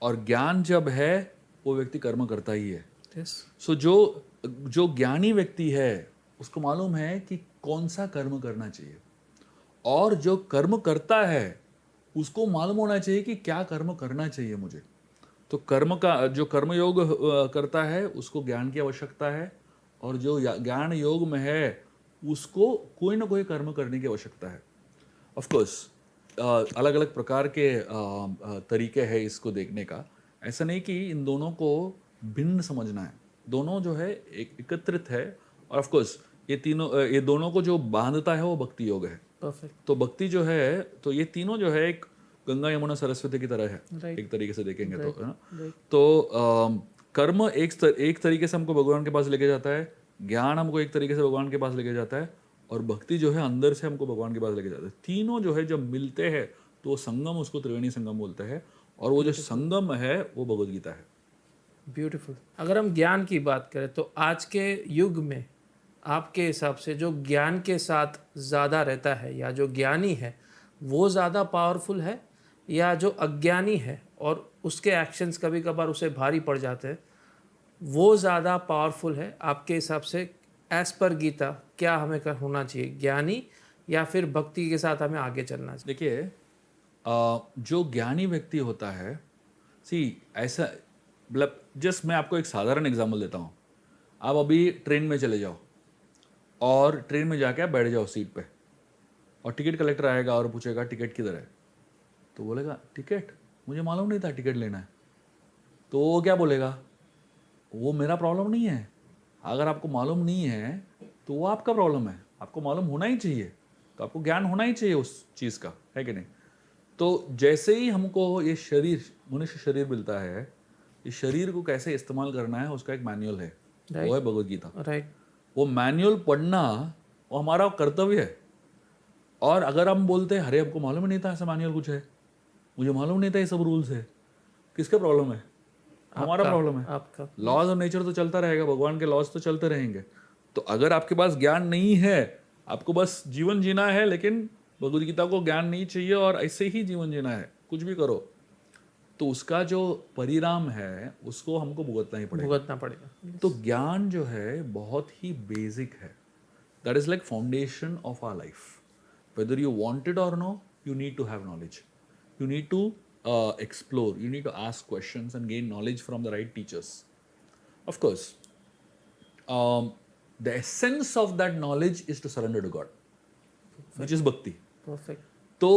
और ज्ञान जब है वो व्यक्ति कर्म करता ही है। सो जो ज्ञानी व्यक्ति है उसको मालूम है कि कौन सा कर्म करना चाहिए, और जो कर्म करता है उसको मालूम होना चाहिए कि क्या कर्म करना चाहिए मुझे। तो जो कर्मयोग करता है उसको ज्ञान की आवश्यकता है, और जो ज्ञान योग में है उसको कोई ना कोई कर्म करने की आवश्यकता है। ऑफ कोर्स अलग अलग प्रकार के तरीके हैं इसको देखने का। ऐसा नहीं कि इन दोनों को भिन्न समझना है, दोनों जो है एकत्रित है। और ऑफ कोर्स ये दोनों को जो बांधता है वो भक्ति योग है। परफेक्ट। तो भक्ति जो है, तो ये तीनों जो है एक गंगा यमुना सरस्वती की तरह है, Right. एक तरीके से देखेंगे तो, है ना? Right. तो कर्म एक तरीके से हमको भगवान के पास लेके जाता है, ज्ञान हमको एक तरीके से भगवान के पास लेके जाता है, और भक्ति जो है अंदर से हमको भगवान के पास लेके जाता है। तीनों जो है जब मिलते हैं तो वो संगम, उसको त्रिवेणी संगम बोलते हैं, और वो जो संगम है वो भगवद गीता है। ब्यूटीफुल। अगर हम ज्ञान की बात करें तो आज के युग में आपके हिसाब से जो ज्ञान के साथ ज़्यादा रहता है या जो ज्ञानी है वो ज़्यादा पावरफुल है, या जो अज्ञानी है और उसके एक्शंस कभी कभार उसे भारी पड़ जाते हैं वो ज़्यादा पावरफुल है आपके हिसाब से? एज पर गीता क्या हमें होना चाहिए, ज्ञानी या फिर भक्ति के साथ हमें आगे चलना चाहिए? देखिए, जो ज्ञानी व्यक्ति होता है, ऐसा, मतलब जस्ट मैं आपको एक साधारण एग्जांपल देता हूँ। आप अभी ट्रेन में चले जाओ और ट्रेन में जाके आप बैठ जाओ सीट पे, और टिकट कलेक्टर आएगा और पूछेगा टिकट किधर है, तो बोलेगा टिकट, मुझे मालूम नहीं था टिकट लेना है। तो वो क्या बोलेगा, वो मेरा प्रॉब्लम नहीं है। अगर आपको मालूम नहीं है तो वो आपका प्रॉब्लम है, आपको मालूम होना ही चाहिए, तो आपको ज्ञान होना ही चाहिए उस चीज़ का, है कि नहीं? तो जैसे ही हमको ये शरीर, मनुष्य शरीर मिलता है, इस शरीर को कैसे इस्तेमाल करना है उसका एक मैनुअल है, वो है भगवद गीता। राइट। वो मैनुअल पढ़ना वो हमारा कर्तव्य है। और अगर हम बोलते हैं अरे हमको मालूम ही नहीं था ऐसा मैनुअल कुछ है, मुझे मालूम नहीं था ये सब रूल्स है, किसका प्रॉब्लम है? हमारा प्रॉब्लम है। आपका लॉज ऑफ नेचर तो चलता रहेगा, भगवान के लॉज तो चलते रहेंगे। तो अगर आपके पास ज्ञान नहीं है, आपको बस जीवन जीना है, लेकिन भगवद गीता को ज्ञान नहीं चाहिए और ऐसे ही जीवन जीना है, कुछ भी करो, तो उसका जो परिणाम है उसको हमको भुगतना ही पड़ेगा। भुगतना पड़ेगा। तो ज्ञान जो है बहुत ही बेसिक है, that is like foundation of our life. Whether you want it or no, you need to have knowledge, you need to explore, you need to ask questions and gain knowledge from the right teachers. Of course, the essence of that knowledge is to surrender to God, which is bhakti. Perfect. तो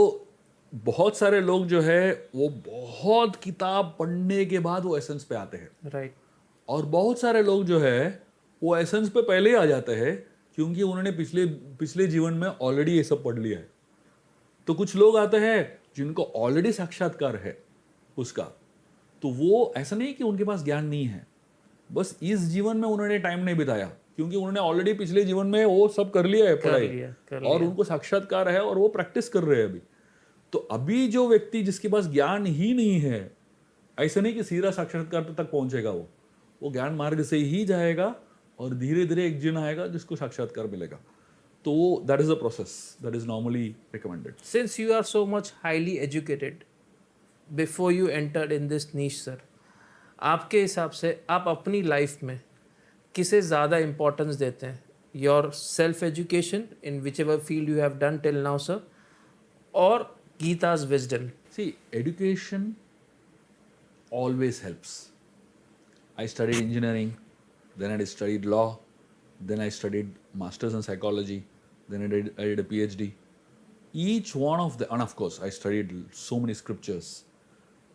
बहुत सारे लोग जो है वो बहुत किताब पढ़ने के बाद वो एसेंस पे आते हैं, राइट। और बहुत सारे लोग जो है वो एसेंस पे पहले ही आ जाते हैं क्योंकि उन्होंने पिछले जीवन में ऑलरेडी ये सब पढ़ लिया है। तो कुछ लोग आते हैं जिनको ऑलरेडी साक्षात्कार है उसका, तो वो ऐसा नहीं कि उनके पास ज्ञान नहीं है, बस इस जीवन में उन्होंने टाइम नहीं बिताया क्योंकि उन्होंने ऑलरेडी पिछले जीवन में वो सब कर लिया है पढ़ाई, और उनको साक्षात्कार है और वो प्रैक्टिस कर रहे हैं अभी। तो अभी जो व्यक्ति जिसके पास ज्ञान ही नहीं है, ऐसा नहीं कि सीधा साक्षात्कार तक पहुंचेगा, वो ज्ञान मार्ग से ही जाएगा और धीरे धीरे एक दिन आएगा जिसको साक्षात्कार मिलेगा। तो that is a process that is normally recommended. Since you are so much highly educated before you entered in this niche sir, आपके हिसाब से आप अपनी लाइफ में किसे ज़्यादा इम्पोर्टेंस देते हैं? Your self education in which ever field you have done till now sir, और गीता's wisdom? See, education always helps. I studied engineering, then I studied law, then I studied masters in psychology, then I did a PhD. Each one of the, and of course I studied so many scriptures.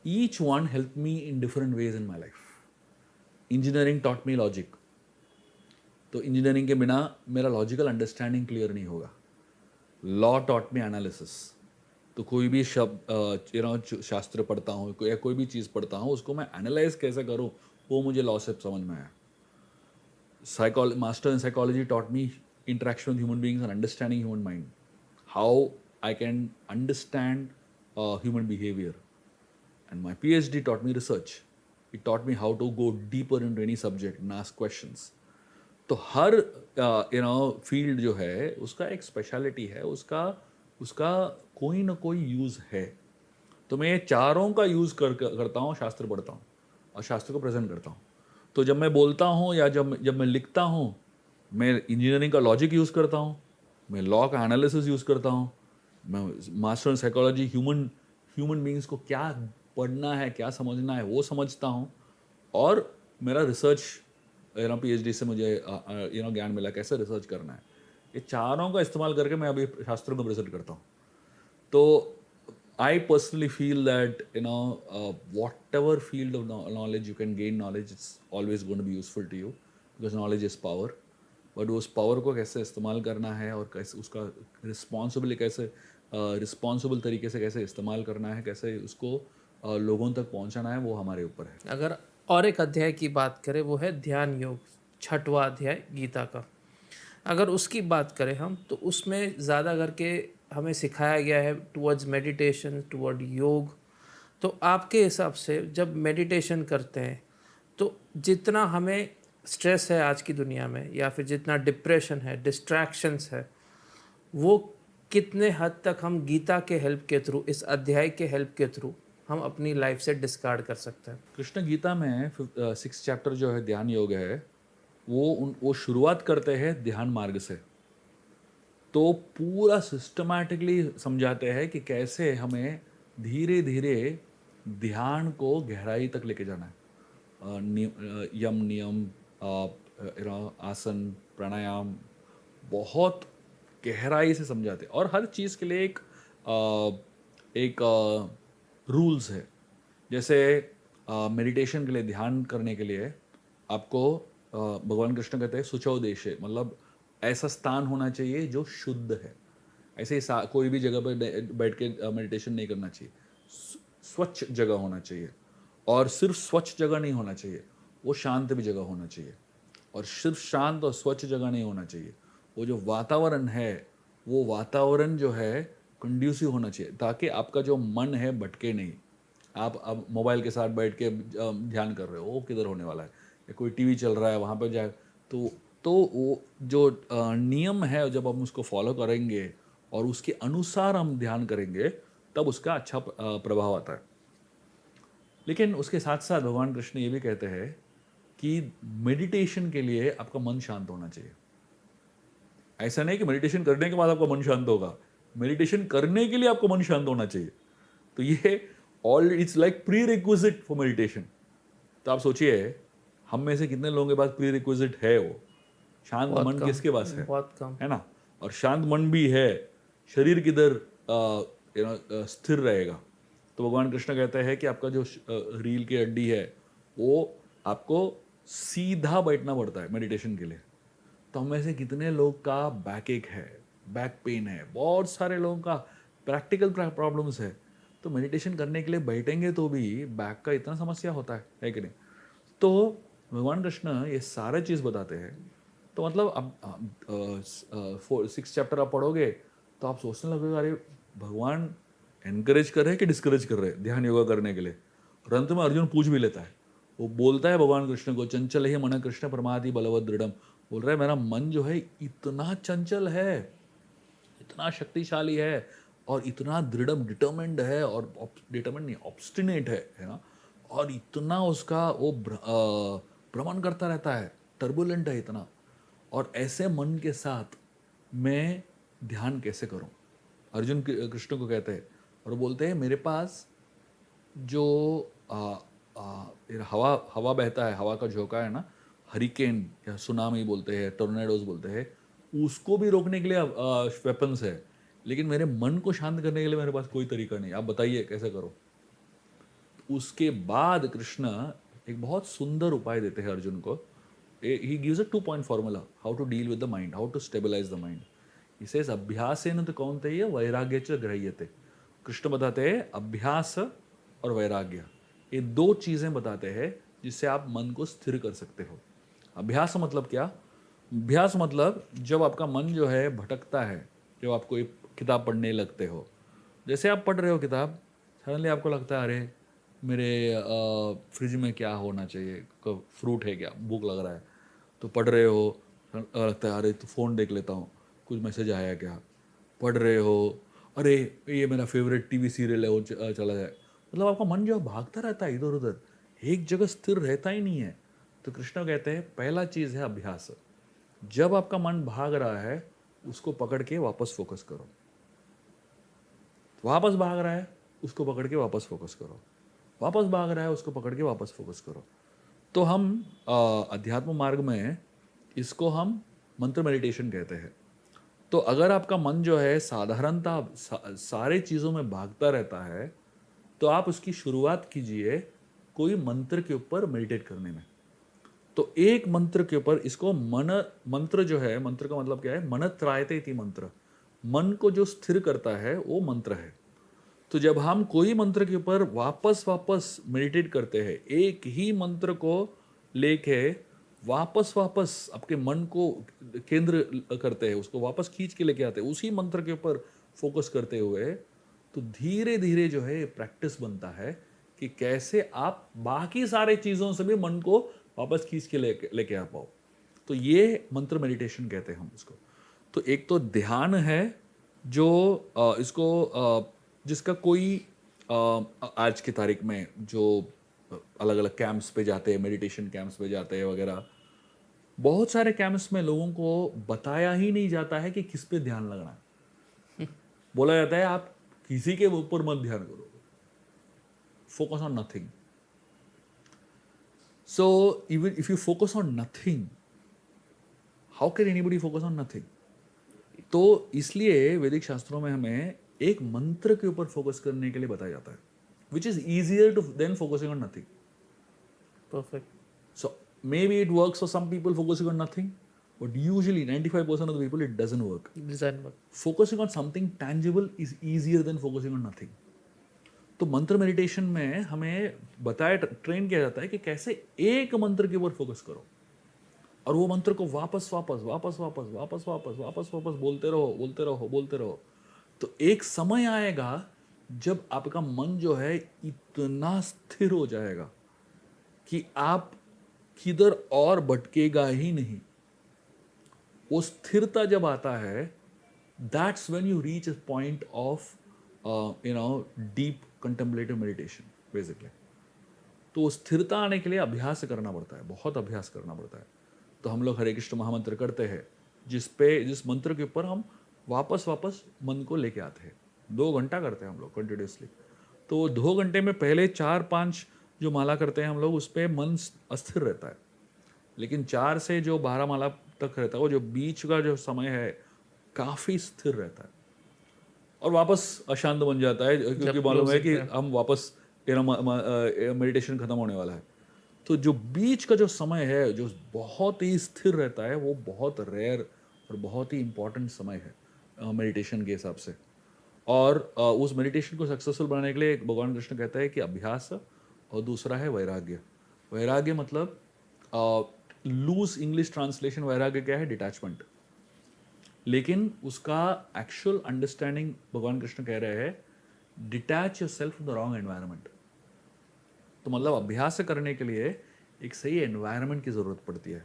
Each one helped me in different ways in my life. Engineering taught me logic. तो इंजीनियरिंग के बिना मेरा लॉजिकल अंडरस्टैंडिंग क्लियर नहीं होगा। लॉ टॉट मी एनालिसिस, तो कोई भी शब्द शास्त्र पढ़ता हूँ या कोई भी चीज़ पढ़ता हूँ उसको मैं एनालाइज कैसे करूँ वो मुझे लॉ से समझ में आया। Master in psychology taught me interaction with human beings and understanding human mind, how I can understand human behaviour. And my PhD taught me research. It taught me how to go deeper into any subject and ask questions. तो हर फील्ड जो है उसका एक स्पेशलिटी है, उसका कोई ना कोई यूज़ है। तो मैं ये चारों का यूज़ करता हूँ, शास्त्र पढ़ता हूँ और शास्त्र को प्रेजेंट करता हूँ। तो जब मैं बोलता हूँ या जब मैं लिखता हूँ, मैं इंजीनियरिंग का लॉजिक यूज़ करता हूँ, मैं लॉ का एनालिसिस यूज़ करता हूँ, मैं master in psychology human beings को क्या पढ़ना है, क्या समझना है वो समझता हूँ, और मेरा रिसर्च PhD से मुझे ज्ञान मिला कैसे रिसर्च करना है। ये चारों का इस्तेमाल करके मैं अभी शास्त्रों को प्रेजेंट करता हूँ। तो I personally feel that whatever field of knowledge you can gain knowledge, it's always going to be useful to you because knowledge is power. But उस पावर को कैसे इस्तेमाल करना है और कैसे उसका रिस्पॉन्सिबली कैसे रिस्पॉन्सिबल तरीके से कैसे इस्तेमाल करना है, कैसे उसको लोगों तक पहुंचाना है, वो हमारे ऊपर है। अगर और एक अध्याय की बात करें वो है ध्यान योग, 6वां अध्याय गीता का। अगर उसकी बात करें हम तो उसमें ज़्यादा करके हमें सिखाया गया है टुवर्ड्स मेडिटेशन, टुवर्ड योग। तो आपके हिसाब से जब मेडिटेशन करते हैं तो जितना हमें स्ट्रेस है आज की दुनिया में, या फिर जितना डिप्रेशन है, डिस्ट्रैक्शंस है, वो कितने हद तक हम गीता के हेल्प के थ्रू, इस अध्याय के हेल्प के थ्रू हम अपनी लाइफ से डिस्कार्ड कर सकते हैं? कृष्ण गीता में 6 चैप्टर जो है ध्यान योग है, वो शुरुआत करते हैं ध्यान मार्ग से। तो पूरा सिस्टमैटिकली समझाते हैं कि कैसे हमें धीरे धीरे ध्यान को गहराई तक लेके जाना है। यम नियम, आसन, प्राणायाम बहुत गहराई से समझाते हैं, और हर चीज़ के लिए एक रूल्स है। जैसे मेडिटेशन के लिए, ध्यान करने के लिए आपको भगवान कृष्ण कहते हैं शुचौ देशे, मतलब ऐसा स्थान होना चाहिए जो शुद्ध है। ऐसे ही कोई भी जगह पर बैठ के मेडिटेशन नहीं करना चाहिए। स्वच्छ जगह होना चाहिए, और सिर्फ स्वच्छ जगह नहीं होना चाहिए, वो शांत भी जगह होना चाहिए। और सिर्फ शांत और स्वच्छ जगह नहीं होना चाहिए, वो जो वातावरण है, वो वातावरण जो है कंड्यूसिव होना चाहिए, ताकि आपका जो मन है भटके नहीं। आप अब मोबाइल के साथ बैठ के ध्यान कर रहे हो, वो किधर होने वाला है, या कोई टीवी चल रहा है वहाँ पर जाए, तो वो जो नियम है, जब हम उसको फॉलो करेंगे और उसके अनुसार हम ध्यान करेंगे, तब उसका अच्छा प्रभाव आता है। लेकिन उसके साथ साथ भगवान कृष्ण ये भी कहते हैं कि मेडिटेशन के लिए आपका मन शांत होना चाहिए। ऐसा नहीं कि मेडिटेशन करने के बाद आपका मन शांत होगा, मेडिटेशन करने के लिए आपको मन शांत होना चाहिए। तो ये all it's like pre requisite for meditation. तो आप सोचिए, हम में से कितने लोगों के पास प्री रिक्विजिट है? वो शांत बहुत मन कम, किसके पास है? बहुत कम। है ना? और शांत मन भी है, शरीर किधर स्थिर रहेगा? तो भगवान कृष्ण कहते हैं कि आपका जो रील की हड्डी है, वो आपको सीधा बैठना पड़ता है मेडिटेशन के लिए। तो हम में से कितने लोग का बैक एक है, बैक पेन है, बहुत सारे लोगों का प्रैक्टिकल प्रॉब्लम्स है। तो मेडिटेशन करने के लिए बैठेंगे तो भी बैक का इतना समस्या होता है कि नहीं? तो भगवान कृष्ण ये सारे चीज़ बताते हैं। तो मतलब अब 6 चैप्टर आप पढ़ोगे तो आप सोचने लगोगे, अरे भगवान एनकरेज कर रहे हैं कि डिस्करेज कर रहे हैं ध्यान योगा करने के लिए? और अंत में अर्जुन पूछ भी लेता है, वो बोलता है भगवान कृष्ण को, चंचल ही मन कृष्ण प्रमादि बलवत दृढ़म। बोल रहा है मेरा मन जो है इतना चंचल है, इतना शक्तिशाली है, और इतना दृढ़ डिटर्मिन्ड है, और डिटर्मिन्ड नहीं, ऑब्स्टिनेट है ना, और इतना उसका वो भ्रमण करता रहता है, टर्बुलेंट है इतना। और ऐसे मन के साथ मैं ध्यान कैसे करूं? अर्जुन कृष्ण को कहते हैं, और वो बोलते हैं मेरे पास जो हवा बहता है, हवा का झोंका है ना, हरिकेन या सुनामी बोलते हैं, टोर्नेडोज बोलते हैं, उसको भी रोकने के लिए वेपन्स है। लेकिन मेरे मन को शांत करने के लिए मेरे पास कोई तरीका नहीं। आप बताइए कैसे करो? उसके बाद कृष्ण एक बहुत सुंदर उपाय देते हैं अर्जुन को। He gives a 2-point formula how to deal with the mind, how to stabilize the mind. He says अभ्यासेन तो कौन्तेय वैराग्य च गृह्यते। कृष्ण बताते हैं अभ्यास और वैराग्य, ये 2 चीज़ें बताते हैं जिससे आप मन को स्थिर कर सकते हो। अभ्यास मतलब क्या? अभ्यास मतलब जब आपका मन जो है भटकता है, जब आप कोई किताब पढ़ने लगते हो, जैसे आप पढ़ रहे हो किताब, सडनली आपको लगता है अरे मेरे फ्रिज में क्या होना चाहिए, फ्रूट है क्या, भूख लग रहा है, तो पढ़ रहे हो, लगता है अरे तो फ़ोन देख लेता हूँ, कुछ मैसेज आया क्या। पढ़ रहे हो, अरे ये मेरा फेवरेट टीवी सीरियल है वो चला जाए। मतलब आपका मन जो भागता रहता है इधर उधर, एक जगह स्थिर रहता ही नहीं है। तो कृष्ण कहते हैं पहला चीज़ है अभ्यास। जब आपका मन भाग रहा है, उसको पकड़ के वापस फोकस करो। वापस भाग रहा है, उसको पकड़ के वापस फोकस करो। वापस भाग रहा है, उसको पकड़ के वापस फोकस करो। तो हम अध्यात्म मार्ग में इसको हम मंत्र मेडिटेशन कहते हैं। तो अगर आपका मन जो है साधारणता सारे चीज़ों में भागता रहता है, तो आप उसकी शुरुआत कीजिए कोई मंत्र के ऊपर मेडिटेट करने में। तो एक मंत्र के ऊपर, इसको मन मंत्र जो है, मंत्र का मतलब क्या है? मन त्रायते इति मंत्र। मन को जो स्थिर करता है वो मंत्र है। तो जब हम कोई मंत्र के ऊपर वापस वापस मेडिटेट करते हैं, एक ही मंत्र को लेके वापस वापस आपके मन को केंद्र करते हैं, उसको वापस खींच के लेके आते हैं, उसी मंत्र के ऊपर फोकस करते हुए, तो धीरे धीरे जो है प्रैक्टिस बनता है कि कैसे आप बाकी सारे चीज़ों से भी मन को वापस खींच के लेके आ पाओ। तो ये मंत्र मेडिटेशन कहते हैं हम उसको। तो एक तो ध्यान है जो इसको जिसका कोई आज की तारीख में जो अलग अलग कैंप्स पे जाते हैं, मेडिटेशन कैंप्स पे जाते हैं वगैरह, बहुत सारे कैंप्स में लोगों को बताया ही नहीं जाता है कि किस पे ध्यान लगना है। बोला जाता है आप किसी के ऊपर मत ध्यान करो, focus on nothing. So even if you focus on nothing, how can anybody focus on nothing? तो इसलिए वैदिक शास्त्रों में हमें एक मंत्र के ऊपर फोकस करने के लिए बताया जाता है, which is easier to than focusing on nothing. Perfect. So maybe it works for some people focusing on nothing, but usually 95% of the people it doesn't work. Design work. Focusing on something tangible is easier than focusing on nothing. तो मंत्र मेडिटेशन में हमें बताया, ट्रेन किया जाता है कि कैसे एक मंत्र के ऊपर फोकस करो और वो मंत्र को वापस वापस वापस वापस वापस वापस वापस वापस बोलते रहो बोलते रहो बोलते रहो। तो एक समय आएगा जब आपका मन जो है इतना स्थिर हो जाएगा कि आप किधर और भटकेगा ही नहीं। वो स्थिरता जब आता है, that's when you reach a point of deep contemplative meditation basically. तो वो स्थिरता आने के लिए अभ्यास करना पड़ता है, बहुत अभ्यास करना पड़ता है। तो हम लोग हरे कृष्ण महामंत्र करते हैं, जिस मंत्र के ऊपर हम वापस वापस मन को लेके आते हैं। 2 घंटा करते हैं हम लोग कंटिन्यूसली। तो 2 घंटे में पहले 4-5 जो माला करते हैं हम लोग, उस पर मन अस्थिर रहता है, लेकिन 4 से जो 12 माला तक रहता है, वो जो बीच का जो समय है काफ़ी स्थिर रहता है और वापस अशांत बन जाता है, क्योंकि मालूम है कि हम वापस मेडिटेशन खत्म होने वाला है। तो जो बीच का जो समय है जो बहुत ही स्थिर रहता है, वो बहुत रेयर और बहुत ही इम्पॉर्टेंट समय है मेडिटेशन के हिसाब से। और उस मेडिटेशन को सक्सेसफुल बनाने के लिए भगवान कृष्ण कहता है कि अभ्यास, और दूसरा है वैराग्य। वैराग्य मतलब लूज इंग्लिश ट्रांसलेशन वैराग्य क्या है? डिटैचमेंट। लेकिन उसका एक्चुअल अंडरस्टैंडिंग भगवान कृष्ण कह रहे हैं detach yourself from the wrong environment. तो मतलब अभ्यास करने के लिए एक सही एनवायरनमेंट की ज़रूरत पड़ती है।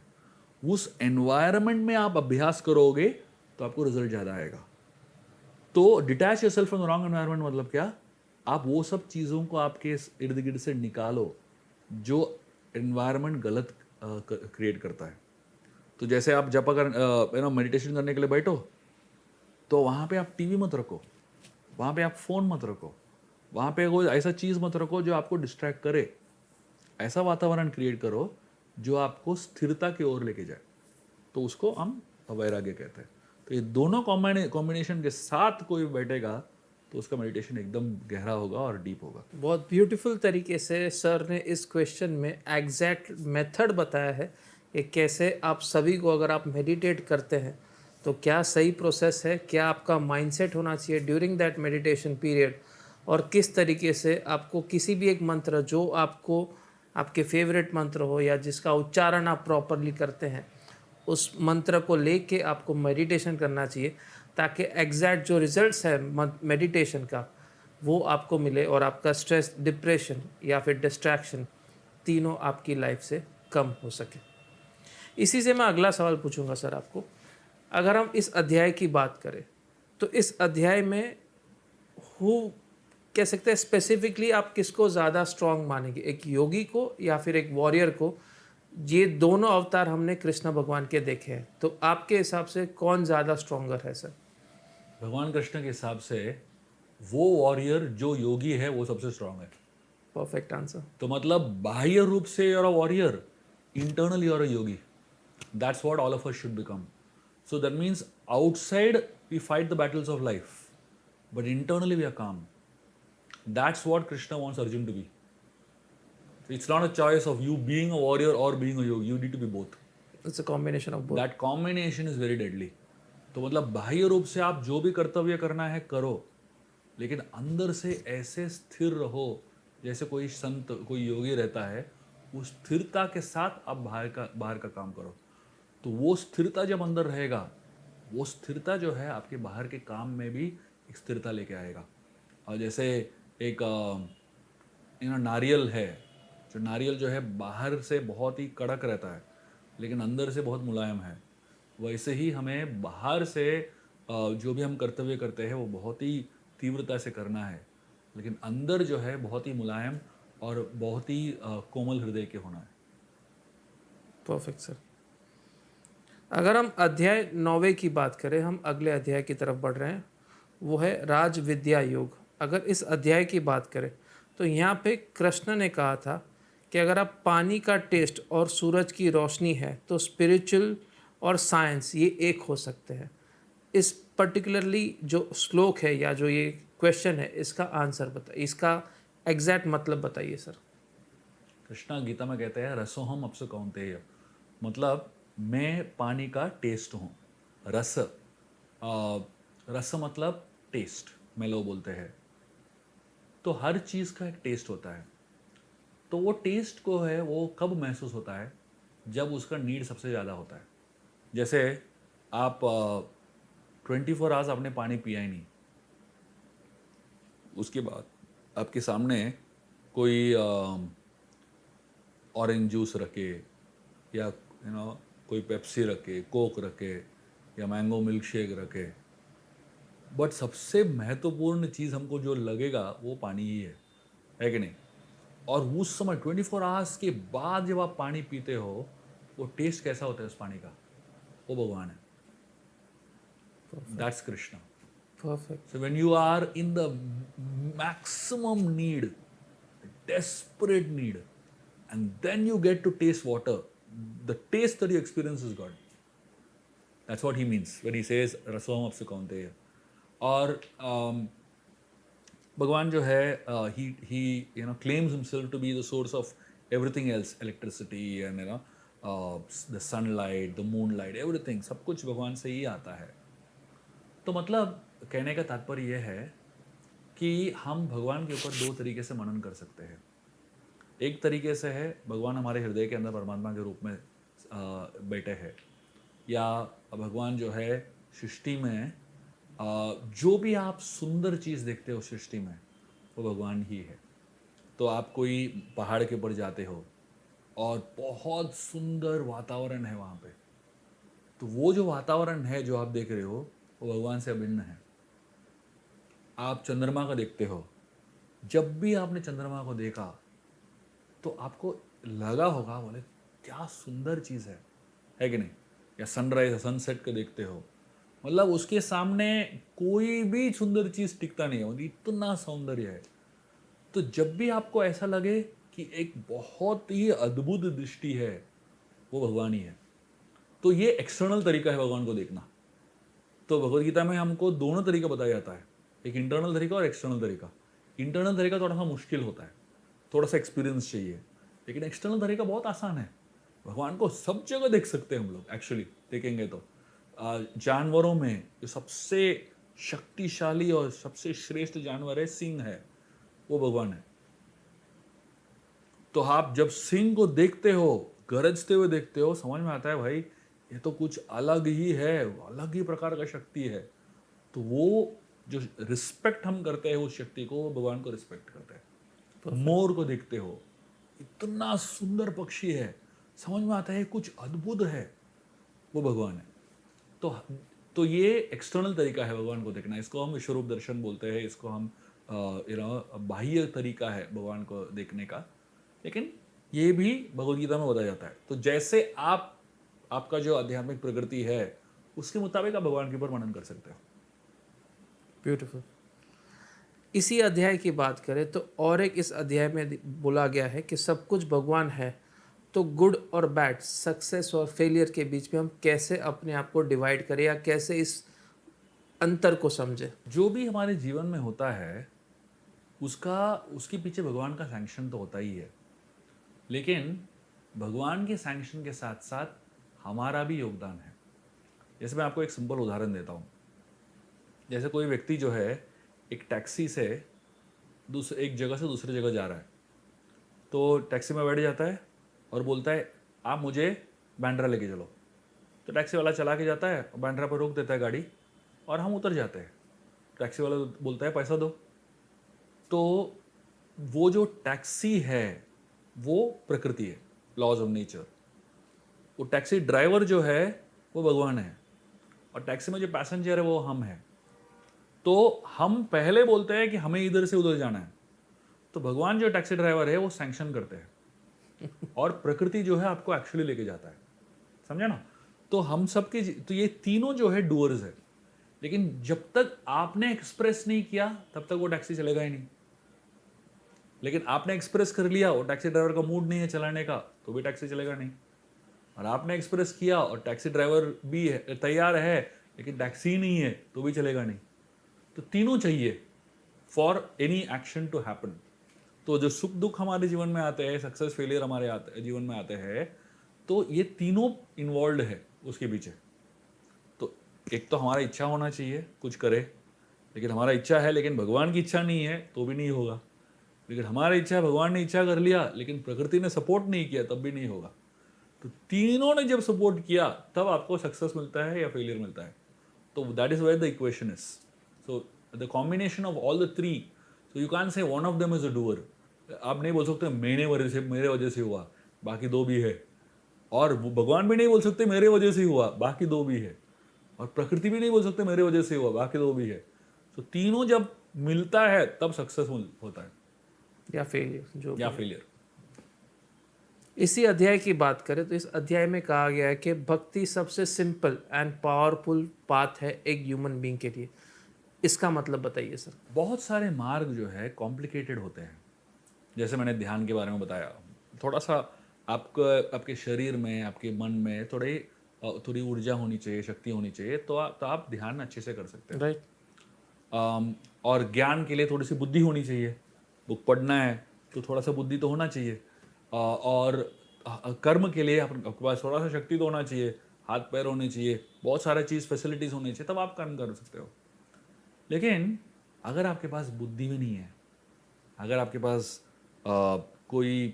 उस एनवायरनमेंट में आप अभ्यास करोगे तो आपको रिजल्ट ज़्यादा आएगा। तो detach yourself from the wrong environment मतलब क्या? आप वो सब चीज़ों को आपके इर्द गिर्द से निकालो जो एनवायरनमेंट गलत क्रिएट करता है। तो जैसे आप जब अगर मेडिटेशन करने के लिए बैठो, तो वहाँ पे आप टीवी मत रखो, वहाँ पे आप फ़ोन मत रखो, वहाँ पे कोई ऐसा चीज़ मत रखो जो आपको डिस्ट्रैक्ट करे। ऐसा वातावरण क्रिएट करो जो आपको स्थिरता की ओर लेके जाए। तो उसको हम वैराग्य कहते हैं। तो ये दोनों कॉम्बिनेशन के साथ कोई बैठेगा तो उसका मेडिटेशन एकदम गहरा होगा और डीप होगा। बहुत ब्यूटीफुल तरीके से सर ने इस क्वेश्चन में एग्जैक्ट मेथड बताया है कि कैसे आप सभी को, अगर आप मेडिटेट करते हैं तो क्या सही प्रोसेस है, क्या आपका माइंडसेट होना चाहिए ड्यूरिंग दैट मेडिटेशन पीरियड, और किस तरीके से आपको किसी भी एक मंत्र जो आपको आपके फेवरेट मंत्र हो या जिसका उच्चारण आप प्रॉपरली करते हैं, उस मंत्र को लेके आपको मेडिटेशन करना चाहिए, ताकि एग्जैक्ट जो रिजल्ट्स है मेडिटेशन का वो आपको मिले और आपका स्ट्रेस, डिप्रेशन या फिर डिस्ट्रैक्शन तीनों आपकी लाइफ से कम हो सके। इसी से मैं अगला सवाल पूछूंगा सर आपको। अगर हम इस अध्याय की बात करें तो इस अध्याय में कह सकते हैं स्पेसिफिकली आप किसको ज़्यादा स्ट्रांग मानेंगे, एक योगी को या फिर एक वॉरियर को? ये दोनों अवतार हमने कृष्ण भगवान के देखे हैं, तो आपके हिसाब से कौन ज़्यादा स्ट्रॉन्गर है सर? भगवान कृष्ण के हिसाब से वो वॉरियर जो योगी है वो सबसे स्ट्रांग है। Perfect answer. तो मतलब बाह्य रूप से you're a warrior, internally you're a yogi. That's what all of us should become. So that means outside we fight the battles of life, but internally we are calm. That's what Krishna wants Arjun to be. It's not a choice of you being a warrior or being a yogi. You need to be both. It's a combination of both. That combination is very deadly. तो मतलब बाह्य रूप से आप जो भी कर्तव्य करना है करो, लेकिन अंदर से ऐसे स्थिर रहो जैसे कोई संत, कोई योगी रहता है। उस स्थिरता के साथ आप बाहर का काम करो। तो वो स्थिरता जब अंदर रहेगा, वो स्थिरता जो है आपके बाहर के काम में भी एक स्थिरता लेके आएगा। और जैसे एक नारियल है, जो नारियल जो है बाहर से बहुत ही कड़क रहता है लेकिन अंदर से बहुत मुलायम है, वैसे ही हमें बाहर से जो भी हम कर्तव्य करते हैं वो बहुत ही तीव्रता से करना है, लेकिन अंदर जो है बहुत ही मुलायम और बहुत ही कोमल हृदय के होना है। Perfect sir. अगर हम अध्याय 9वें की बात करें, हम अगले अध्याय की तरफ बढ़ रहे हैं, वो है राज विद्या योग। अगर इस अध्याय की बात करें तो यहाँ पे कृष्ण ने कहा था कि अगर आप पानी का टेस्ट और सूरज की रोशनी है तो स्पिरिचुअल और साइंस ये एक हो सकते हैं। इस पर्टिकुलरली जो श्लोक है या जो ये क्वेश्चन है, इसका आंसर बताइए, इसका एग्जैक्ट मतलब बताइए सर। कृष्णा गीता में कहते हैं रसोहम अपसु कौन्तेय, मतलब मैं पानी का टेस्ट हूँ। रस, रस मतलब टेस्ट, मेलो बोलते हैं। तो हर चीज़ का एक टेस्ट होता है। तो वो टेस्ट को है वो कब महसूस होता है, जब उसका नीड सबसे ज़्यादा होता है। जैसे आप 24 आवर्स आपने पानी पिया ही नहीं, उसके बाद आपके सामने कोई ऑरेंज जूस रखे या कोई पेप्सी रखे, कोक रखे या मैंगो मिल्क शेक रखे, बट सबसे महत्वपूर्ण चीज़ हमको जो लगेगा वो पानी ही है कि नहीं? और उस समय 24 आवर्स के बाद जब आप पानी पीते हो, वो टेस्ट कैसा होता है उस पानी का, वो भगवान है। That's Krishna. Perfect. So when you are in the maximum need, desperate need, and then you get to taste water, the taste that you experience is God. That's what he means when he says रसोम अपसु कौन्तेय। और भगवान जो है he claims himself to be the source of everything else, electricity and the sunlight, the moonlight, everything, सब कुछ भगवान से ही आता है। तो मतलब कहने का तात्पर्य यह है कि हम भगवान के ऊपर दो तरीके से मनन कर सकते हैं। एक तरीके से है भगवान हमारे हृदय के अंदर परमात्मा के रूप में बैठे हैं, या भगवान जो है सृष्टि में जो भी आप सुंदर चीज़ देखते हो सृष्टि में, वो भगवान ही है। तो आप कोई पहाड़ के ऊपर जाते हो और बहुत सुंदर वातावरण है वहाँ पे, तो वो जो वातावरण है जो आप देख रहे हो वो भगवान से अभिन्न है। आप चंद्रमा का देखते हो, जब भी आपने चंद्रमा को देखा तो आपको लगा होगा बोले क्या सुंदर चीज़ है कि नहीं? या सनराइज सनसेट को देखते हो, मतलब उसके सामने कोई भी सुंदर चीज़ टिकता नहीं है, मतलब इतना सौंदर्य है। तो जब भी आपको ऐसा लगे कि एक बहुत ही अद्भुत दृष्टि है, वो भगवान ही है। तो ये एक्सटर्नल तरीका है भगवान को देखना। तो भगवद गीता में हमको दोनों तरीका बताया जाता है, एक इंटरनल तरीका और एक्सटर्नल तरीका। इंटरनल तरीका थोड़ा सा मुश्किल होता है, थोड़ा सा एक्सपीरियंस चाहिए, लेकिन एक्सटर्नल तरीका बहुत आसान है। भगवान को सब जगह देख सकते हैं हम लोग, एक्चुअली देखेंगे तो जानवरों में जो सबसे शक्तिशाली और सबसे श्रेष्ठ जानवर है सिंह है, वो भगवान है। तो आप जब सिंह को देखते हो, गरजते हुए देखते हो, समझ में आता है भाई ये तो कुछ अलग ही है, अलग ही प्रकार का शक्ति है। तो वो जो रिस्पेक्ट हम करते हैं उस शक्ति को, वो भगवान को रिस्पेक्ट करते हैं। मोर को देखते हो, इतना सुंदर पक्षी है, समझ में आता है कुछ अद्भुत है, वो भगवान है। तो ये एक्सटर्नल तरीका है भगवान को देखना, इसको हम विश्वरूप दर्शन बोलते हैं, इसको हम बाह्य तरीका है भगवान को देखने का, लेकिन ये भी भगवद गीता में बताया जाता है। तो जैसे आपका जो आध्यात्मिक प्रगति है उसके मुताबिक आप भगवान के ऊपर मनन कर सकते हो। ब्यूटीफुल। इसी अध्याय की बात करें तो और एक इस अध्याय में बोला गया है कि सब कुछ भगवान है, तो गुड और बैड, सक्सेस और फेलियर के बीच में हम कैसे अपने आप को डिवाइड करें या कैसे इस अंतर को समझें। जो भी हमारे जीवन में होता है उसके पीछे भगवान का सैंक्शन तो होता ही है, लेकिन भगवान के सैंक्शन के साथ साथ हमारा भी योगदान है। जैसे मैं आपको एक सिंपल उदाहरण देता हूँ। जैसे कोई व्यक्ति जो है एक टैक्सी से एक जगह से दूसरी जगह जा रहा है, तो टैक्सी में बैठ जाता है और बोलता है आप मुझे बांद्रा लेके चलो। तो टैक्सी वाला चला के जाता है और बांद्रा पर रोक देता है गाड़ी और हम उतर जाते हैं। टैक्सी वाला बोलता है पैसा दो। तो वो जो टैक्सी है वो प्रकृति है, लॉज ऑफ नेचर। वो टैक्सी ड्राइवर जो है वो भगवान है और टैक्सी में जो पैसेंजर है वो हम हैं। तो हम पहले बोलते हैं कि हमें इधर से उधर जाना है, तो भगवान जो टैक्सी ड्राइवर है वो सैंक्शन करते हैं और प्रकृति जो है आपको एक्चुअली लेके जाता है। समझे ना? तो हम सबके तो ये तीनों जो है डूअर्स है, लेकिन जब तक आपने एक्सप्रेस नहीं किया तब तक वो टैक्सी चलेगा ही नहीं। लेकिन आपने एक्सप्रेस कर लिया और टैक्सी ड्राइवर का मूड नहीं है चलाने का, तो भी टैक्सी चलेगा नहीं। और आपने एक्सप्रेस किया और टैक्सी ड्राइवर भी है, तैयार है, लेकिन टैक्सी नहीं है, तो भी चलेगा नहीं। तो तीनों चाहिए for any action to happen. तो जो सुख दुख हमारे जीवन में आते हैं, सक्सेस फेलियर हमारे जीवन में आते हैं, तो ये तीनों इन्वॉल्व है उसके पीछे। तो एक तो हमारा इच्छा होना चाहिए कुछ करे, लेकिन हमारा इच्छा है लेकिन भगवान की इच्छा नहीं है तो भी नहीं होगा। लेकिन हमारी इच्छा है, भगवान ने इच्छा कर लिया लेकिन प्रकृति ने सपोर्ट नहीं किया, तब भी नहीं होगा। तो तीनों ने जब सपोर्ट किया तब आपको सक्सेस मिलता है या फेलियर मिलता है। तो that is where the equation is. So the combination of all the three, so you can say one of them is a doer. आप नहीं बोल सकते मेरे वजह से हुआ, बाकी दो भी है। और भगवान भी नहीं बोल सकते मेरे वजह से हुआ, बाकी दो भी है। और प्रकृति भी नहीं बोल सकते मेरे वजह से हुआ, बाकी दो भी है। तो तीनों जब मिलता है तब सक्सेसफुल होता है या फेलियर, जो या फेलियर। इसी अध्याय की बात करें तो इस अध्याय में कहा गया है कि भक्ति सबसे सिंपल एंड पावरफुल पाथ है एक ह्यूमन बीइंग के लिए। इसका मतलब बताइए सर। बहुत सारे मार्ग जो है कॉम्प्लिकेटेड होते हैं। जैसे मैंने ध्यान के बारे में बताया, थोड़ा सा आपके शरीर में, आपके मन में थोड़ी ऊर्जा होनी चाहिए, शक्ति होनी चाहिए, तो आप ध्यान अच्छे से कर सकते हैं। राइट। और ज्ञान के लिए थोड़ी सी बुद्धि होनी चाहिए। बुक पढ़ना है तो थोड़ा सा बुद्धि तो होना चाहिए। और कर्म के लिए आपके पास थोड़ा सा शक्ति तो होना चाहिए, हाथ पैर होने चाहिए, बहुत सारा चीज़ फैसिलिटीज़ होनी चाहिए, तब आप कर्म कर सकते हो। लेकिन अगर आपके पास बुद्धि भी नहीं है, अगर आपके पास कोई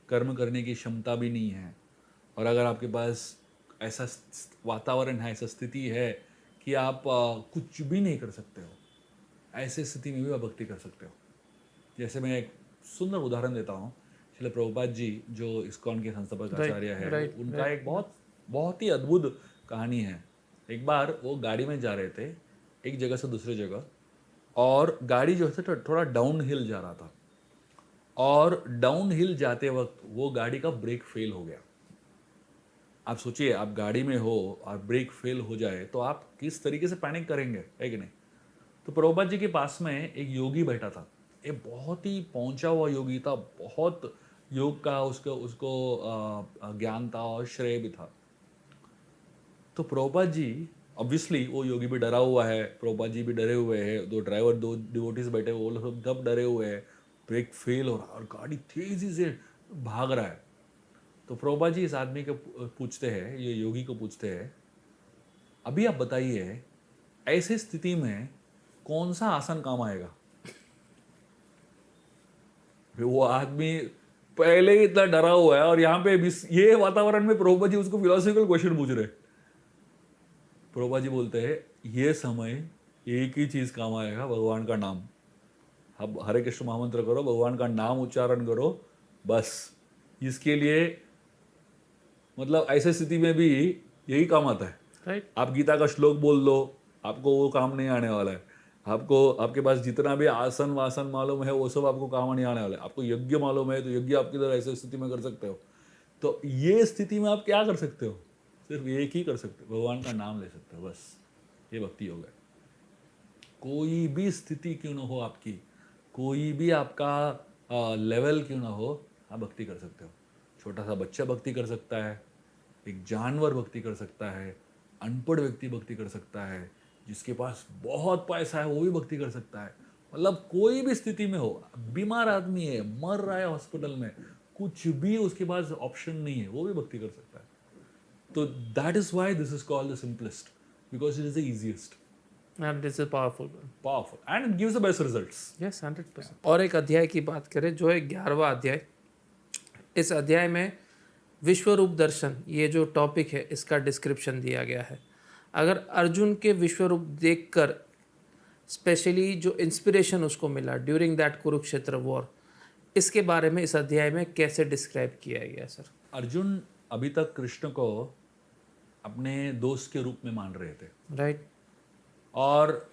कर्म करने की क्षमता भी नहीं है, और अगर आपके पास ऐसा वातावरण है, ऐसा स्थिति है कि आप कुछ भी नहीं कर सकते हो, ऐसे स्थिति में भी आप भक्ति कर सकते हो। जैसे मैं एक सुंदर उदाहरण देता हूँ। श्रील प्रभुपाद जी जो इस्कॉन के संस्थापक आचार्य है, उनका एक बहुत ही अद्भुत कहानी है। एक बार वो गाड़ी में जा रहे थे एक जगह से दूसरी जगह, और गाड़ी जो है थोड़ा डाउन हिल जा रहा था, और डाउन हिल जाते वक्त वो गाड़ी का ब्रेक फेल हो गया। आप सोचिए, आप गाड़ी में हो और ब्रेक फेल हो जाए तो आप किस तरीके से पैनिक करेंगे, है कि नहीं? तो प्रभुपाद जी के पास में एक योगी बैठा था। एक बहुत ही पहुंचा हुआ योगी था, बहुत योग का उसको ज्ञान था और श्रेय भी था। तो प्रभुपाद जी, ऑब्वियसली वो योगी भी डरा हुआ है, प्रभुपाद जी भी डरे हुए हैं, दो ड्राइवर, दो डिवोटीज बैठे, वो लोग सब डरे हुए हैं। ब्रेक फेल हो रहा है और गाड़ी तेजी से भाग रहा है। तो प्रभुपाद जी इस आदमी को पूछते हैं, ये योगी को पूछते हैं, अभी आप बताइए ऐसी स्थिति में कौन सा आसन काम आएगा? वो आदमी पहले ही इतना डरा हुआ है और यहाँ पे ये वातावरण में प्रभुपाद जी उसको फिलोसॉफिकल क्वेश्चन पूछ रहे। प्रभुपाद जी बोलते हैं, ये समय एक ही चीज काम आएगा, भगवान का नाम। अब हरे कृष्ण महामंत्र करो, भगवान का नाम उच्चारण करो, बस। इसके लिए मतलब ऐसे स्थिति में भी यही काम आता है। राइट। आप गीता का श्लोक बोल दो, आपको वो काम नहीं आने वाला है। आपके पास जितना भी आसन वासन मालूम है वो सब आपको काम नहीं आने वाला है। आपको यज्ञ मालूम है तो यज्ञ आपकी तरह ऐसे स्थिति में कर सकते हो। तो ये स्थिति में आप क्या कर सकते हो? सिर्फ एक ही कर सकते हो, भगवान का नाम ले सकते हो, बस। ये भक्ति योग है। कोई भी स्थिति क्यों ना हो आपकी, कोई भी आपका लेवल क्यों ना हो, आप भक्ति कर सकते हो। छोटा सा बच्चा भक्ति कर सकता है, एक जानवर भक्ति कर सकता है, अनपढ़ व्यक्ति भक्ति कर सकता है, जिसके पास बहुत पैसा है वो भी भक्ति कर सकता है। मतलब कोई भी स्थिति में हो, बीमार आदमी है, मर रहा है हॉस्पिटल में, कुछ भी उसके पास ऑप्शन नहीं है, वो भी भक्ति कर सकता है। तो that is why this is called the simplest. because it is the easiest, And this is powerful one. powerful, and it gives the best results. Yes, 100%. और एक अध्याय की बात करें जो है 11वां अध्याय। इस अध्याय में विश्वरूप दर्शन, ये जो टॉपिक है, इसका डिस्क्रिप्शन दिया गया है। अगर अर्जुन के विश्वरूप देखकर स्पेशली जो इंस्पिरेशन उसको मिला ड्यूरिंग दैट कुरुक्षेत्र वॉर, इसके बारे में इस अध्याय में कैसे डिस्क्राइब किया गया सर? अर्जुन अभी तक कृष्ण को अपने दोस्त के रूप में मान रहे थे, राइट। और